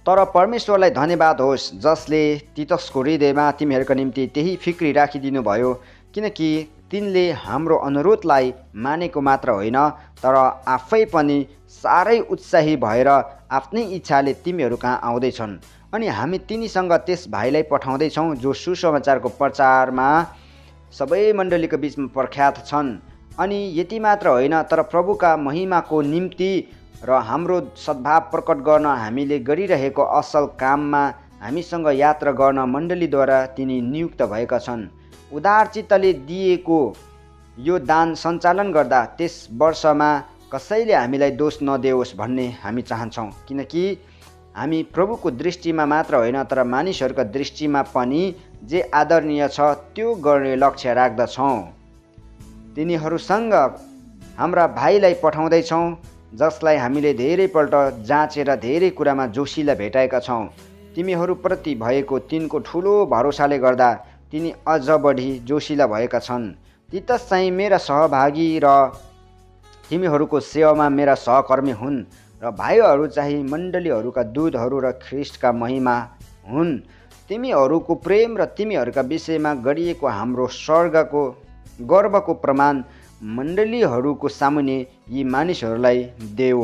तर परमेश्वरलाई धन्यवाद होस्, जसले तीतसको हृदयमा तिमीहरूका निम्ति त्यही फिक्री राखिदिनु भयो। किनकि तिनले हाम्रो अनुरोधलाई मानेको मात्र होइन, तर आफै पनि साह्रै उत्साही भएर आफ्नै इच्छाले तिमीहरू कहाँ आउँदैछन्। अनि हामी तिनीसँग त्यस भाइलाई पठाउँदैछौँ जो सुसमाचारको प्रचारमा सबै मण्डलीको बिचमा प्रख्यात छन्। अनि यति मात्र होइन, तर प्रभुका महिमाको निम्ति र हाम्रो सद्भाव प्रकट गर्न हामीले गरिरहेको असल काममा हामीसँग यात्रा गर्न मण्डलीद्वारा तिनी नियुक्त भएका छन्। उदारचित्तले दिएको यो दान सञ्चालन गर्दा त्यस वर्षमा कसैले हामीलाई दोष नदेओस् भन्ने हामी चाहन्छौँ। किनकि हामी प्रभुको दृष्टिमा मात्र होइन तर मानिसहरूका दृष्टिमा पनि जे आदरणीय छ त्यो गर्ने लक्ष्य राख्दछौँ। तिनीहरूसँग हाम्रा भाइलाई पठाउँदैछौँ जसलाई हामीले धेरैपल्ट जाँचेर धेरै कुरामा जोशीलाई भेटाएका छौँ। तिमीहरूप्रति भएको तिनको ठुलो भरोसाले गर्दा तिनी अझ बढी जोशीला भएका छन्। तीतस चाहिँ मेरा सहभागी र तिमीहरूको सेवामा मेरा सहकर्मी हुन् र भाइहरू चाहिँ मण्डलीहरूका दूतहरू र ख्रिस्टका महिमा हुन्। तिमीहरूको प्रेम र तिमीहरूका विषयमा गरिएको हाम्रो स्वर्गको गर्वको प्रमाण मण्डलीहरूको सामुन्ने यी मानिसहरूलाई देऊ।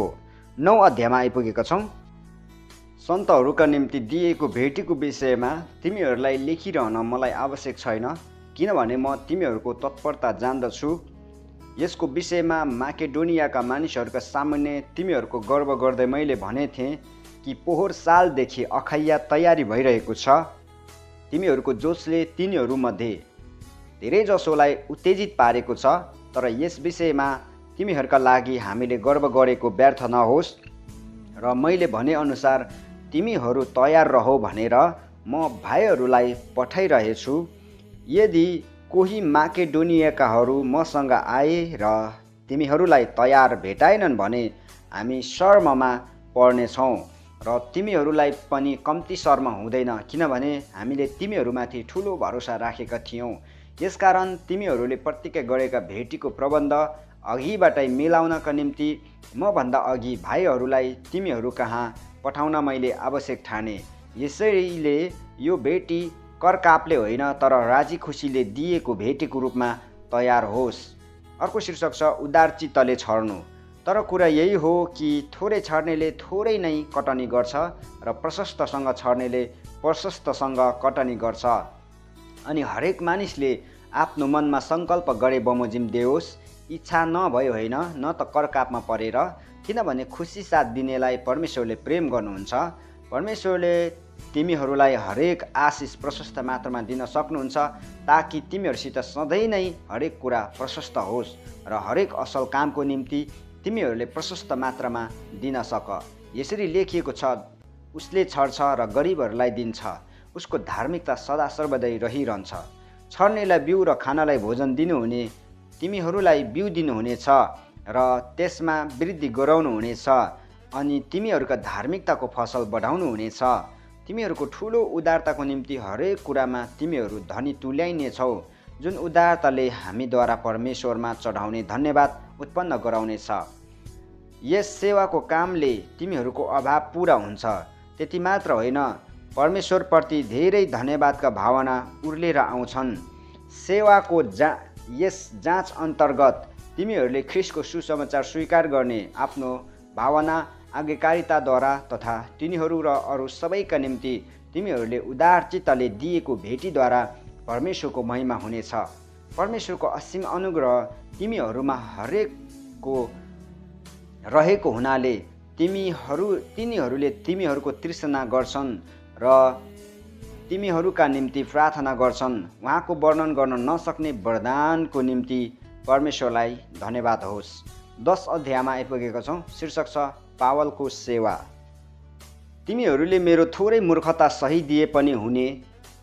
9 अध्यायमा आइपुगेका छौँ। सन्तहरूका निम्ति दिएको भेटीको विषयमा तिमीहरूलाई लेखिरहन मलाई आवश्यक छैन, किनभने म तिमीहरूको तत्परता जान्दछु। यसको विषयमा माकेडोनियाका मानिसहरूका सामुन्ने तिमीहरूको गर्व गर्दै मैले भनेथेँ कि पोहोर सालदेखि अखाइया तयारी भइरहेको छ। तिमीहरूको जोसले तिनीहरूमध्ये धेरैजसोलाई उत्तेजित पारेको छ, तर यस विषयमा तिमीहरूका लागि हामीले गर्व गरेको व्यर्थ नहोस् र मैले भनेअनुसार तिमीहरू तयार रहो भनेर म भाइहरूलाई पठाइरहेछु। यदि कोही माकेडोनियाकाहरू मसँग आए र तिमीहरूलाई तयार भेटाएनन् भने हामी शर्ममा पर्नेछौँ र तिमीहरूलाई पनि कम्ती शर्म हुँदैन, किनभने हामीले तिमीहरूमाथि ठुलो भरोसा राखेका थियौँ। यसकारण तिमीहरूले प्रतिज्ञा गरेका भेटीको प्रबन्ध अघिबाटै मिलाउनका निम्ति मभन्दा अघि भाइहरूलाई तिमीहरू कहाँ पठाउन मैले आवश्यक ठाने। यसैले यो भेटी करकापले होइन तर राजी खुसीले दिएको भेटीको रूपमा तयार होस्। अर्को शीर्षक छ उदारचित्तले छर्नु। तर कुरा यही हो कि थोरै छर्नेले थोरै नै कटनी गर्छ र प्रशस्तसँग छर्नेले प्रशस्तसँग कटनी गर्छ। अनि हरेक मानिसले आफ्नो मनमा सङ्कल्प गरे बमोजिम देओस्, इच्छा नभए होइन न त करकापमा परेर, किनभने खुसी साथ दिनेलाई परमेश्वरले प्रेम गर्नुहुन्छ। परमेश्वरले तिमीहरूलाई हरेक आशिष प्रशस्त मात्रामा दिन सक्नुहुन्छ ताकि तिमीहरूसित सधैँ नै हरेक कुरा प्रशस्त होस् र हरेक असल कामको निम्ति तिमीहरूले प्रशस्त मात्रामा दिन सक। यसरी लेखिएको छ, उसले छर्छ र गरिबहरूलाई दिन्छ, उसको धार्मिकता सदा सर्वदै रहिरहन्छ। छर्नेलाई बिउ र खानालाई भोजन दिनुहुने तिमीहरूलाई बिउ दिनुहुनेछ र त्यसमा वृद्धि गराउनुहुनेछ अनि तिमीहरूका धार्मिकताको फसल बढाउनुहुनेछ। तिमीहरूको ठुलो उदारताको निम्ति हरेक कुरामा तिमीहरू धनी तुल्याइनेछौ, जुन उदारताले हामीद्वारा परमेश्वरमा चढाउने धन्यवाद उत्पन्न गराउनेछ। यस सेवाको कामले तिमीहरूको अभाव पुरा हुन्छ। त्यति मात्र होइन, परमेश्वरप्रति धेरै धन्यवादका भावना उर्लेर आउँछन्। सेवाको यस जाँच अन्तर्गत तिमीहरूले ख्रिस्टको सुसमाचार स्वीकार गर्ने आफ्नो भावना आज्ञाकारिताद्वारा तथा तिनीहरू र अरू सबैका निम्ति तिमीहरूले उदारचित्तले दिएको भेटीद्वारा परमेश्वरको महिमा हुनेछ। परमेश्वरको असीम अनुग्रह तिमीहरूमा हरेकको रहेको हुनाले तिनीहरूले तिमीहरूको तृष्णा गर्छन् र तिमीहरूका निम्ति प्रार्थना गर्छन्। उहाँको वर्णन गर्न नसक्ने वरदानको निम्ति परमेश्वरलाई धन्यवाद होस्। 10 अध्यायमा आइपुगेका छौँ। शीर्षक छ पावलको सेवा। तिमीहरूले मेरो थोरै मूर्खता सही दिए पनि हुने,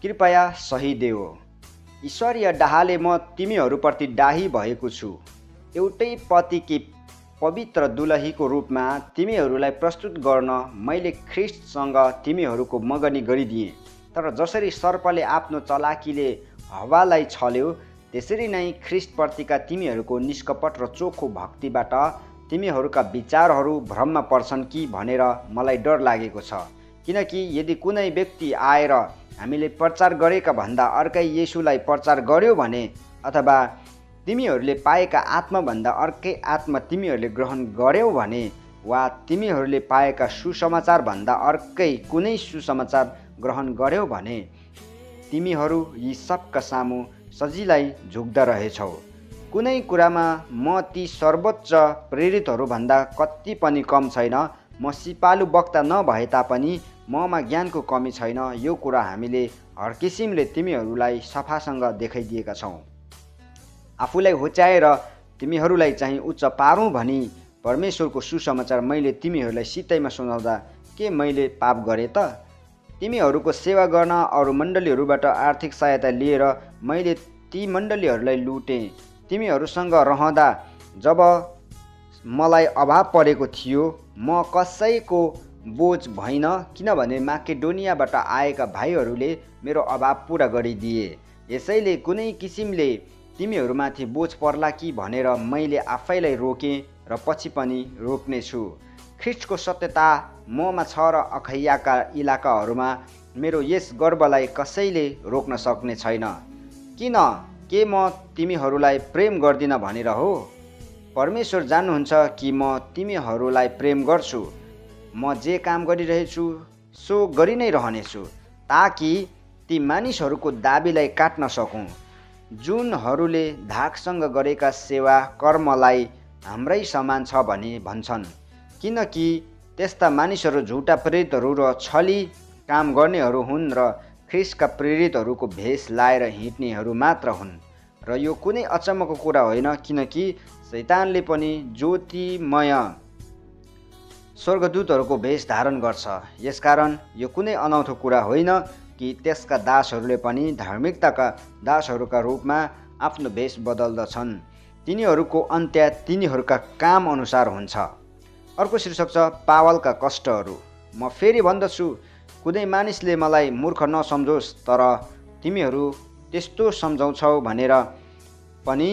कृपया सही देऊ। ईश्वरीय डाहाले म तिमीहरूप्रति डाही भएको छु। एउटै पतिकी पवित्र दुलहीको रूपमा तिमीहरूलाई प्रस्तुत गर्न मैले ख्रिस्टसँग तिमीहरूको मगनी गरिदिएँ। तर जसरी सर्पले आफ्नो चलाकीले हवालाई छल्यो, त्यसरी नै ख्रिस्टप्रतिका तिमीहरूको निष्कपट र चोखो भक्तिबाट तिमीहरूका विचारहरू भ्रममा पर्छन् कि भनेर मलाई डर लागेको छ। किनकि यदि कुनै व्यक्ति आएर हामीले प्रचार गरेका भन्दा अर्कै येशूलाई प्रचार गर्यो भने, अथवा तिमीहरूले पाएका आत्माभन्दा अर्कै आत्मा तिमीहरूले ग्रहण गर्यौ भने, वा तिमीहरूले पाएका सुसमाचारभन्दा अर्कै कुनै सुसमाचार ग्रहण गर्यौ भने, तिमीहरू यी सबका सामु सजिलै झुक्दा रहेछौ। कुनै कुरामा म ती सर्वोच्च प्रेरितहरूभन्दा कति पनि कम छैन। म सिपालु वक्ता नभए तापनि ममा ज्ञानको कमी छैन। यो कुरा हामीले हर किसिमले तिमीहरूलाई सफासँग देखाइदिएका छौँ। आफूलाई होच्याएर तिमीहरूलाई चाहिँ उच्च पारौँ भनी परमेश्वरको सुसमाचार मैले तिमीहरूलाई सित्तैमा सुनाउँदा के मैले पाप गरेँ त? तिमीहरूको सेवा गर्न अरू मण्डलीहरूबाट आर्थिक सहायता लिएर मैले ती मण्डलीहरूलाई लुटेँ। तिमीहरूसँग रहँदा जब मलाई अभाव परेको थियो म कसैको बोझ भइन, किनभने माकेडोनियाबाट आएका भाइहरूले मेरो अभाव पुरा गरिदिए। यसैले कुनै किसिमले तिमीहरूमाथि बोझ पर्ला कि भनेर मैले आफैलाई रोकेँ र पछि पनि रोक्नेछु। ख्रिस्टको सत्यता ममा छ र अखैयाका इलाकाहरूमा मेरो यस गर्वलाई कसैले रोक्न सक्ने छैन। किन? के म तिमीहरूलाई प्रेम गर्दिन भनेर हो? परमेश्वर जान्नुहुन्छ कि म तिमीहरूलाई प्रेम गर्छु। म जे काम गरिरहेछु सो गरि नै रहनेछु, ताकि ती मानिसहरूको दाबीलाई काट्न सकौँ जुनहरूले धाकसँग गरेका सेवा कर्मलाई हाम्रै समान छ भनी भन्छन्। किनकि त्यस्ता मानिसहरू झुटा प्रेरितहरू र छली काम गर्नेहरू हुन् र ख्रिस्टका प्रेरितहरूको भेष लाएर हिँड्नेहरू मात्र हुन्। र यो कुनै अचम्मको कुरा होइन, किनकि शैतानले पनि ज्योतिमय स्वर्गदूतहरूको भेष धारण गर्छ। यसकारण यो कुनै अनौठो कुरा होइन कि त्यसका दासहरूले पनि धार्मिकताका दासहरूका रूपमा आफ्नो भेष बदल्दछन्। तिनीहरूको अन्त्य तिनीहरूका काम अनुसार हुन्छ। अर्को शीर्षक छ पावलका कष्टहरू। म फेरि भन्दछु, कुनै मानिसले मलाई मूर्ख नसम्झोस्, तर तिमीहरू त्यस्तो सम्झाउँछौ भने पनि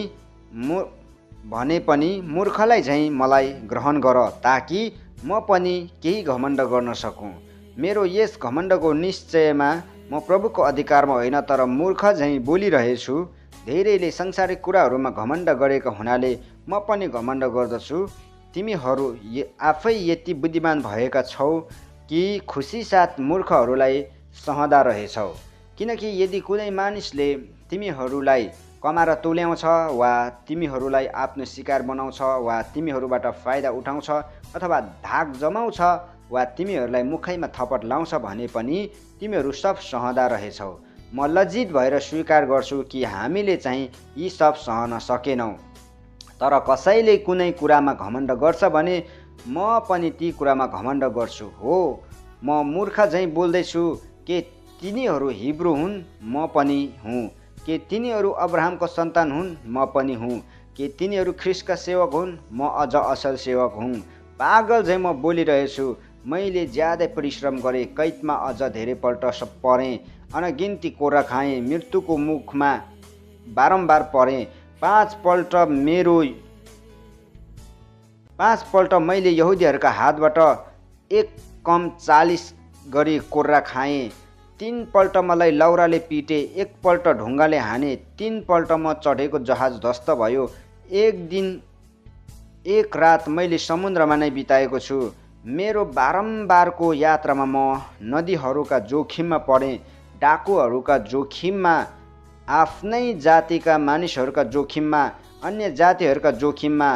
मूर्खलाई झैँ मलाई ग्रहण गर, ताकि म पनि केही घमण्ड गर्न सकूँ। मेरो यस घमण्डको निश्चयमा म प्रभुको अधिकारमा होइन, तर मूर्ख झैँ बोलिरहेछु। धेरैले संसारिक कुराहरूमा घमण्ड गरेका हुनाले म पनि घमण्ड गर्दछु। तिमीहरू आफै यति बुद्धिमान भएका छौ कि खुसी साथ मूर्खहरूलाई सहँदा रहेछौ। किनकि यदि कुनै मानिसले तिमीहरूलाई कमाएर तुल्याउँछ वा तिमीहरूलाई आफ्नो शिकार बनाउँछ वा तिमीहरूबाट फाइदा उठाउँछ अथवा धाक जमाउँछ वा तिमीहरूलाई मुखैमा थपट लाउँछ भने पनि तिमीहरू सब सहँदा रहेछौ। म लज्जित भएर स्वीकार गर्छु कि हामीले चाहिँ यी सब सहन सकेनौँ। तर कसैले कुनै कुरामा घमण्ड गर्छ भने म पनि ती कुरामा घमण्ड गर्छु। हो, म मूर्ख झैँ बोल्दैछु। के तिनीहरू हिब्रू हुन्? म पनि हुँ। के तिनीहरू अब्राहमको सन्तान हुन्? म पनि हुँ। के तिनीहरू ख्रिस्टका सेवक हुन्? म अझ असल सेवक हुँ। पागल झैँ म बोलिरहेछु। मैले ज्यादै परिश्रम गरेँ, कैदमा अझ धेरैपल्ट परेँ, अनगिन्ती कोर्रा खाएँ, मृत्युको मुखमा बारम्बार परेँ। पाँच पल्ट मैले यहुदीहरूका हातबाट 1 गरी कोर्रा खाएँ। 3 पल्ट मलाई लौराले पिटे, 1 पल्ट ढुङ्गाले हाने, 3 पल्ट म चढेको जहाज ध्वस्त भयो। 1 दिन 1 रात मैले समुद्रमा नै बिताएको छु। मेरो बारम्बारको यात्रामा म नदीहरूका जोखिममा परेँ, डाकुहरूका जोखिममा, आफ्नै जातिका मानिसहरूका जोखिममा, अन्य जातिहरूका जोखिममा,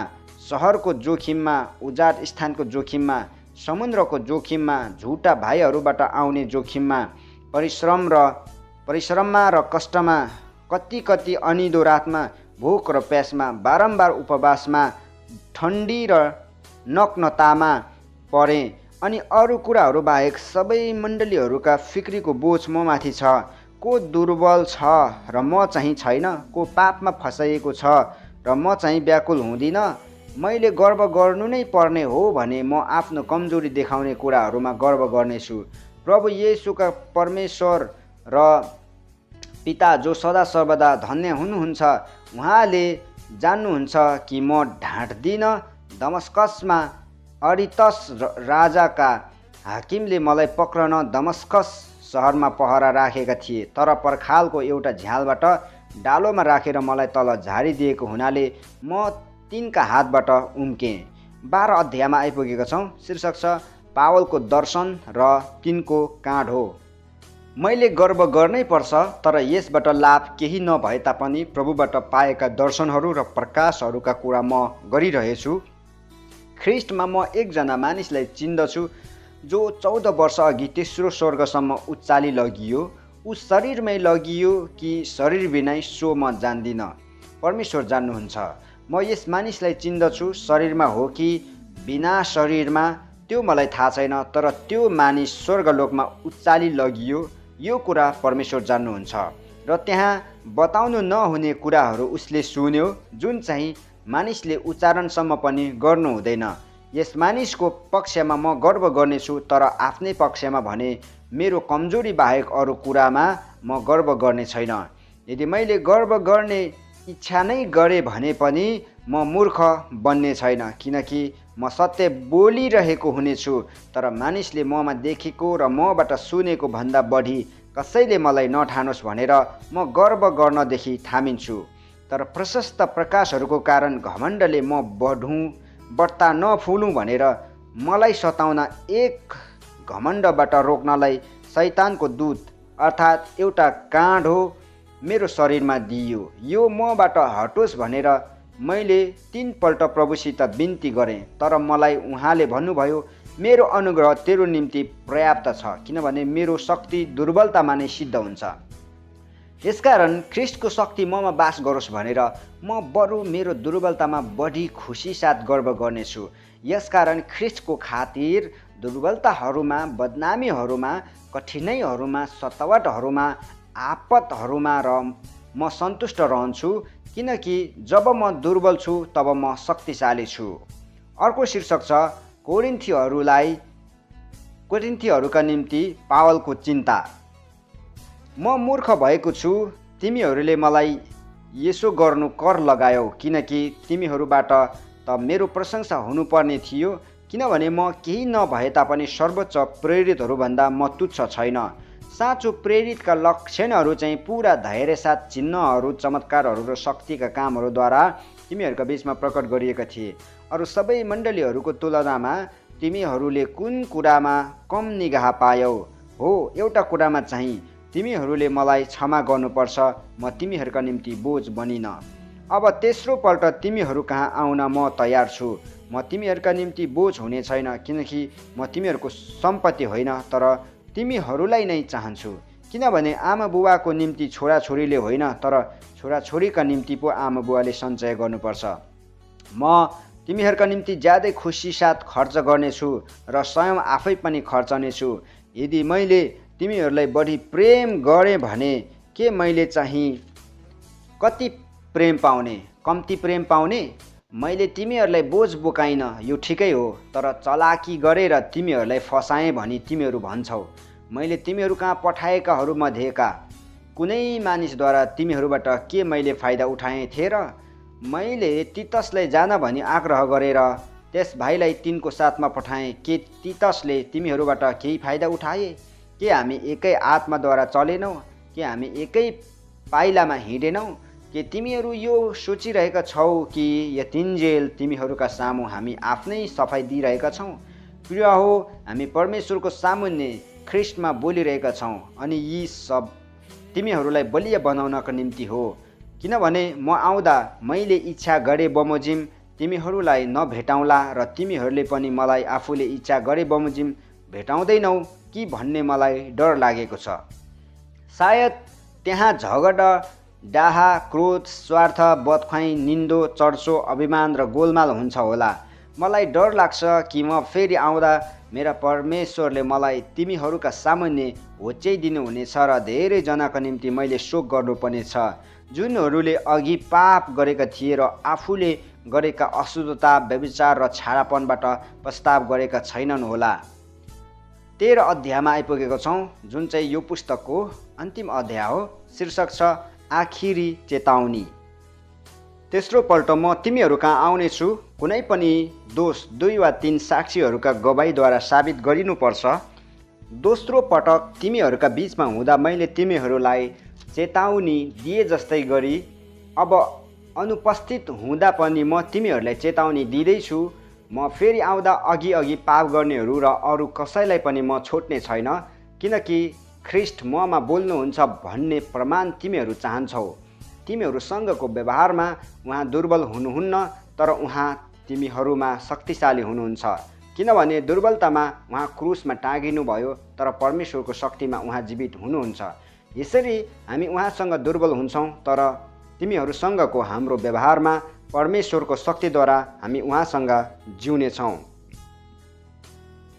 सहरको जोखिममा, उजाड स्थानको जोखिममा, समुद्रको जोखिममा, झुटा भाइहरूबाट आउने जोखिममा, परिश्रममा र कष्टमा, कति अनिदो रातमा, भोक र प्यासमा, बारम्बार उपवासमा, ठन्डी र नग्नतामा परेँ। अनि अरू कुराहरू बाहेक सबै मण्डलीहरूका फिक्रीको बोझ म माथि छ। को दुर्बल छ र म चाहिँ छैन? को पापमा फसाइएको छ र म चाहिँ व्याकुल हुँदिन? मैले गर्व गर्नु नै पर्ने हो भने म आफ्नो कमजोरी देखाउने कुराहरूमा गर्व गर्नेछु। प्रभु येशूका परमेश्वर र पिता जो सदा सर्वदा धन्य हुनुहुन्छ, उहाँले जान्नुहुन्छ कि म ढाँट्दिन। दमस्कसमा अरितस राजाका हाकिमले मलाई पक्रन दमस्कस सहरमा पहरा राखेका थिए, तर पर्खालको एउटा झ्यालबाट डालोमा राखेर मलाई तल झारिदिएको हुनाले म तिनका हातबाट उम्केँ। 12 अध्यायमा आइपुगेका छौँ। शीर्षक छ पावलको दर्शन र तिनको काँडो। मैले गर्व गर्नै पर्छ, तर यसबाट लाभ केही नभए तापनि प्रभुबाट पाएका दर्शनहरू र प्रकाशहरूका कुरा म गरिरहेछु। ख्रिस्टमा म एकजना मानिसलाई चिन्दछु जो 14 वर्ष अघि तेस्रो स्वर्गसम्म उचाली लगियो। ऊ शरीरमै लगियो कि शरीर बिनै सो म जान्दिनँ, परमेश्वर जान्नुहुन्छ। म यस मानिसलाई चिन्दछु, शरीरमा हो कि बिना शरीरमा। त्यो मलाई थाहा छैन, तर त्यो मानिस स्वर्गलोकमा उचाली लगियो यो कुरा परमेश्वर जान्नुहुन्छ। र त्यहाँ बताउनु नहुने कुराहरू उसले सुन्यो जुन चाहिँ मानिसले उच्चारणसम्म पनि गर्नु हुँदैन। यस मानिसको पक्षमा म गर्व गर्नेछु, तर आफ्नै पक्षमा भने मेरो कमजोरी बाहेक अरू कुरामा म गर्व गर्ने छैन। यदि मैले गर्व गर्ने इच्छा नै गरेँ भने पनि म मूर्ख बन्ने छैन, किनकि म सत्य बोलिरहेको हुनेछु। तर मानिसले ममा देखेको र मबाट सुनेको भन्दा बढी कसैले मलाई नठानोस् भनेर म गर्व गर्नदेखि थामिन्छु। तर प्रशस्त प्रकाशहरूको कारण घमण्डले म बढ्ता नफुलौँ भनेर मलाई सताउन एक घमण्डबाट रोक्नलाई शैतानको दूत अर्थात् एउटा काँडो मेरो शरीरमा दिइयो। यो मबाट हटोस् भनेर मैले 3 पल्ट प्रभुसित बिन्ती गरेँ, तर मलाई उहाँले भन्नुभयो, मेरो अनुग्रह तेरो निम्ति पर्याप्त छ, किनभने मेरो शक्ति दुर्बलतामा नै सिद्ध हुन्छ। यसकारण ख्रिस्टको शक्ति ममा बास गरोस् भनेर म बरु मेरो दुर्बलतामा बढी खुसी साथ गर्व गर्नेछु। यसकारण ख्रिस्टको खातिर दुर्बलताहरूमा, बदनामीहरूमा, कठिनाइहरूमा, सतावटहरूमा, आपतहरूमा र म सन्तुष्ट रहन्छु, किनकि जब म दुर्बल छु तब म शक्तिशाली छु। अर्को शीर्षक छ कोरिन्थीहरूका निम्ति पावलको चिन्ता। म मूर्ख भएको छु, तिमीहरूले मलाई यसो गर्नु कर लगायौ, किनकि तिमीहरूबाट त मेरो प्रशंसा हुनुपर्ने थियो, किनभने म केही नभए तापनि सर्वोच्च प्रेरितहरूभन्दा म तुच्छ छैन। साँचो प्रेरितका लक्षणहरू चाहिँ पुरा धैर्य साथ चिन्हहरू, चमत्कारहरू र शक्तिका कामहरूद्वारा तिमीहरूका बीचमा प्रकट गरिएका थिए। अरू सबै मण्डलीहरूको तुलनामा तिमीहरूले कुन कुरामा कम निगाह पायौ? हो, एउटा कुरामा चाहिँ तिमीहरूले मलाई क्षमा गर्नुपर्छ, म तिमीहरूका निम्ति बोझ बनिन। अब तेस्रो पल्ट तिमीहरू कहाँ आउन म तयार छु। म तिमीहरूका निम्ति बोझ हुने छैन, किनकि म तिमीहरूको सम्पत्ति होइन, तर तिमीहरूलाई नै चाहन्छु। किनभने आमा बुवाको निम्ति छोराछोरीले होइन, तर छोराछोरीका निम्ति पो आमा बुवाले सञ्चय गर्नुपर्छ। म तिमीहरूका निम्ति ज्यादै खुसी साथ खर्च गर्नेछु र स्वयं आफै पनि खर्चनेछु। यदि मैले तिमीहरूलाई बढी प्रेम गरेँ भने के मैले चाहिँ कति प्रेम पाउने? कम्ती प्रेम पाउने? मैले तिमीहरूलाई बोझ बोकाइन, यो ठिकै हो, तर चलाकी गरेर तिमीहरूलाई फसाएँ भनी तिमीहरू भन्छौ। मैले तिमीहरू कहाँ पठाएकाहरूमध्येका कुनै मानिसद्वारा तिमीहरूबाट के मैले फाइदा उठाएँ थिएँ र? मैले तितसलाई जान भनी आग्रह गरेर त्यस भाइलाई तिनको साथमा पठाएँ। के तितसले तिमीहरूबाट केही फाइदा उठाए? के हामी एकै आत्माद्वारा चलेनौँ? के हामी एकै पाइलामा हिँडेनौँ? के तिमीहरू यो सोचिरहेका छौ कि यतिन्जेल तिमीहरूका सामु हामी आफ्नै सफाइ दिइरहेका छौँ? प्रिय हो, हामी परमेश्वरको सामुन्ने ख्रिस्टमा बोलिरहेका छौँ, अनि यी सब तिमीहरूलाई बलिया बनाउनका निम्ति हो। किनभने म आउँदा मैले इच्छा गरे बमोजिम तिमीहरूलाई नभेटाउँला र तिमीहरूले पनि मलाई आफूले इच्छा गरे बमोजिम भेटाउँदैनौ कि भन्ने मलाई डर लागेको छ। सायद त्यहाँ झगडा, डाहा, क्रोध, स्वार्थ, बदख्वाइ, निन्दो, चर्चो, अभिमान र गोलमाल हुन्छ होला। मलाई डर लाग्छ कि म फेरि आउँदा मेरा परमेश्वरले मलाई तिमीहरूका सामुन्ने होच्याइदिनुहुनेछ र धेरैजनाका निम्ति मैले शोक गर्नुपर्ने छ, जुनहरूले अघि पाप गरेका थिए र आफूले गरेका अशुद्धता, व्यभिचार र छाडापनबाट पश्चाताप गरेका छैनन् होला। 13 अध्यायमा आइपुगेको छौँ, जुन चाहिँ यो पुस्तकको अन्तिम अध्याय हो। शीर्षक छ आखिरी चेतावनी। तेस्रो पल्ट म तिमीहरू कहाँ आउनेछु। कुनै पनि दोष 2 वा 3 साक्षीहरूका गवाहीद्वारा साबित गरिनुपर्छ। दोस्रो पटक तिमीहरूका बीचमा हुँदा मैले तिमीहरूलाई चेतावनी दिए जस्तै गरी अब अनुपस्थित हुँदा पनि म तिमीहरूलाई चेतावनी दिँदैछु। म फेरि आउँदा अघि पाप गर्नेहरू र अरू कसैलाई पनि म छोड्ने छैन, किनकि ख्रिस्ट ममा बोल्नुहुन्छ भन्ने प्रमाण तिमीहरू चाहन्छौ। तिमीहरूसँगको व्यवहारमा उहाँ दुर्बल हुनुहुन्न, तर उहाँ तिमीहरूमा शक्तिशाली हुनुहुन्छ। किनभने दुर्बलतामा उहाँ क्रुसमा टाँगिनुभयो, तर परमेश्वरको शक्तिमा उहाँ जीवित हुनुहुन्छ। यसरी हामी उहाँसँग दुर्बल हुन्छौँ, तर तिमीहरूसँगको हाम्रो व्यवहारमा परमेश्वरको शक्तिद्वारा हामी उहाँसँग जिउनेछौँ।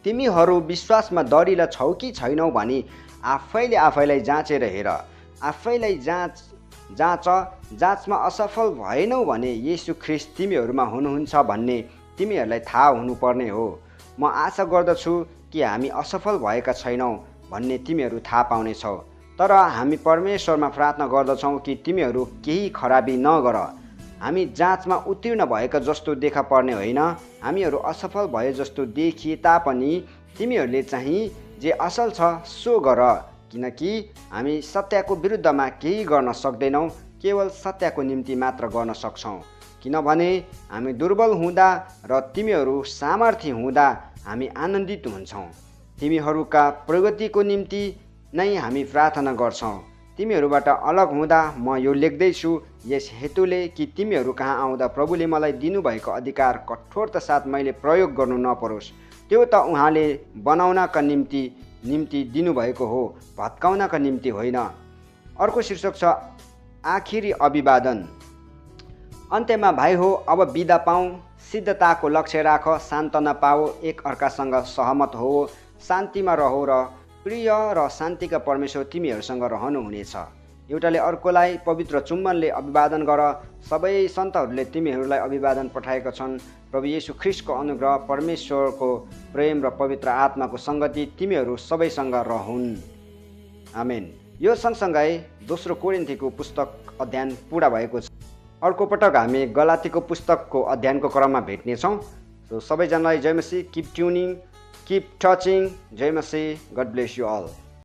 तिमीहरू विश्वासमा दरिला छौ कि छैनौ भनी आफैले आफैलाई जाँचेर हेर। आफैलाई जाँचमा असफल भएनौ भने येशू ख्रीष्ट तिमीहरूमा हुनुहुन्छ भन्ने तिमीहरूलाई थाहा हुनुपर्ने हो। म आशा गर्दछु कि हामी असफल भएका छैनौँ भन्ने तिमीहरू थाहा पाउनेछौ। तर हामी परमेश्वरमा प्रार्थना गर्दछौँ कि तिमीहरू केही खराबी नगर। हामी जाँचमा उत्तीर्ण भएका जस्तो देखा पर्ने होइन, हामीहरू असफल भए जस्तो देखिए तापनि तिमीहरूले चाहिँ जे असल छ सो गर, किनकि हामी सत्यको विरुद्धमा केही गर्न सक्दैनौँ, केवल सत्यको निम्ति मात्र गर्न सक्छौँ। किनभने हामी दुर्बल हुँदा र तिमीहरू सामर्थ्य हुँदा हामी आनन्दित हुन्छौँ। तिमीहरूका प्रगतिको निम्ति नै हामी प्रार्थना गर्छौँ। तिमीहरूबाट अलग हुँदा म यो लेख्दैछु यस हेतुले कि तिमीहरू कहाँ आउँदा प्रभुले मलाई दिनुभएको अधिकार कठोरता साथ मैले प्रयोग गर्नु नपरोस्। त्यो त उहाँले बनाउनका निम्ति दिनुभएको हो, भत्काउनका निम्ति होइन। अर्को शीर्षक छ आखिरी अभिवादन। अन्त्यमा भाइ हो, अब बिदा पाऊ, सिद्धताको लक्ष्य राख, सान्त्वना पाओ, एक अर्कासँग सहमत हो, शान्तिमा रहो र प्रिय र शान्तिका परमेश्वर तिमीहरूसँग रहनुहुनेछ। एउटाले अर्कोलाई पवित्र चुम्बनले अभिवादन गर। सबै सन्तहरूले तिमीहरूलाई अभिवादन पठाएका छन्। प्रभु येशू ख्रीष्टको अनुग्रह, परमेश्वरको प्रेम र पवित्र आत्माको सङ्गति तिमीहरू सबैसँग रहून्। आमेन। यो सँगसँगै दोस्रो कोरिन्थीको पुस्तक अध्ययन पुरा भएको छ। अर्को पटक हामी गलातीको पुस्तकको अध्ययनको क्रममा भेट्नेछौँ। सो सबैजनालाई जय मसीह। Keep tuning, keep touching. जय मसीह। God bless you all.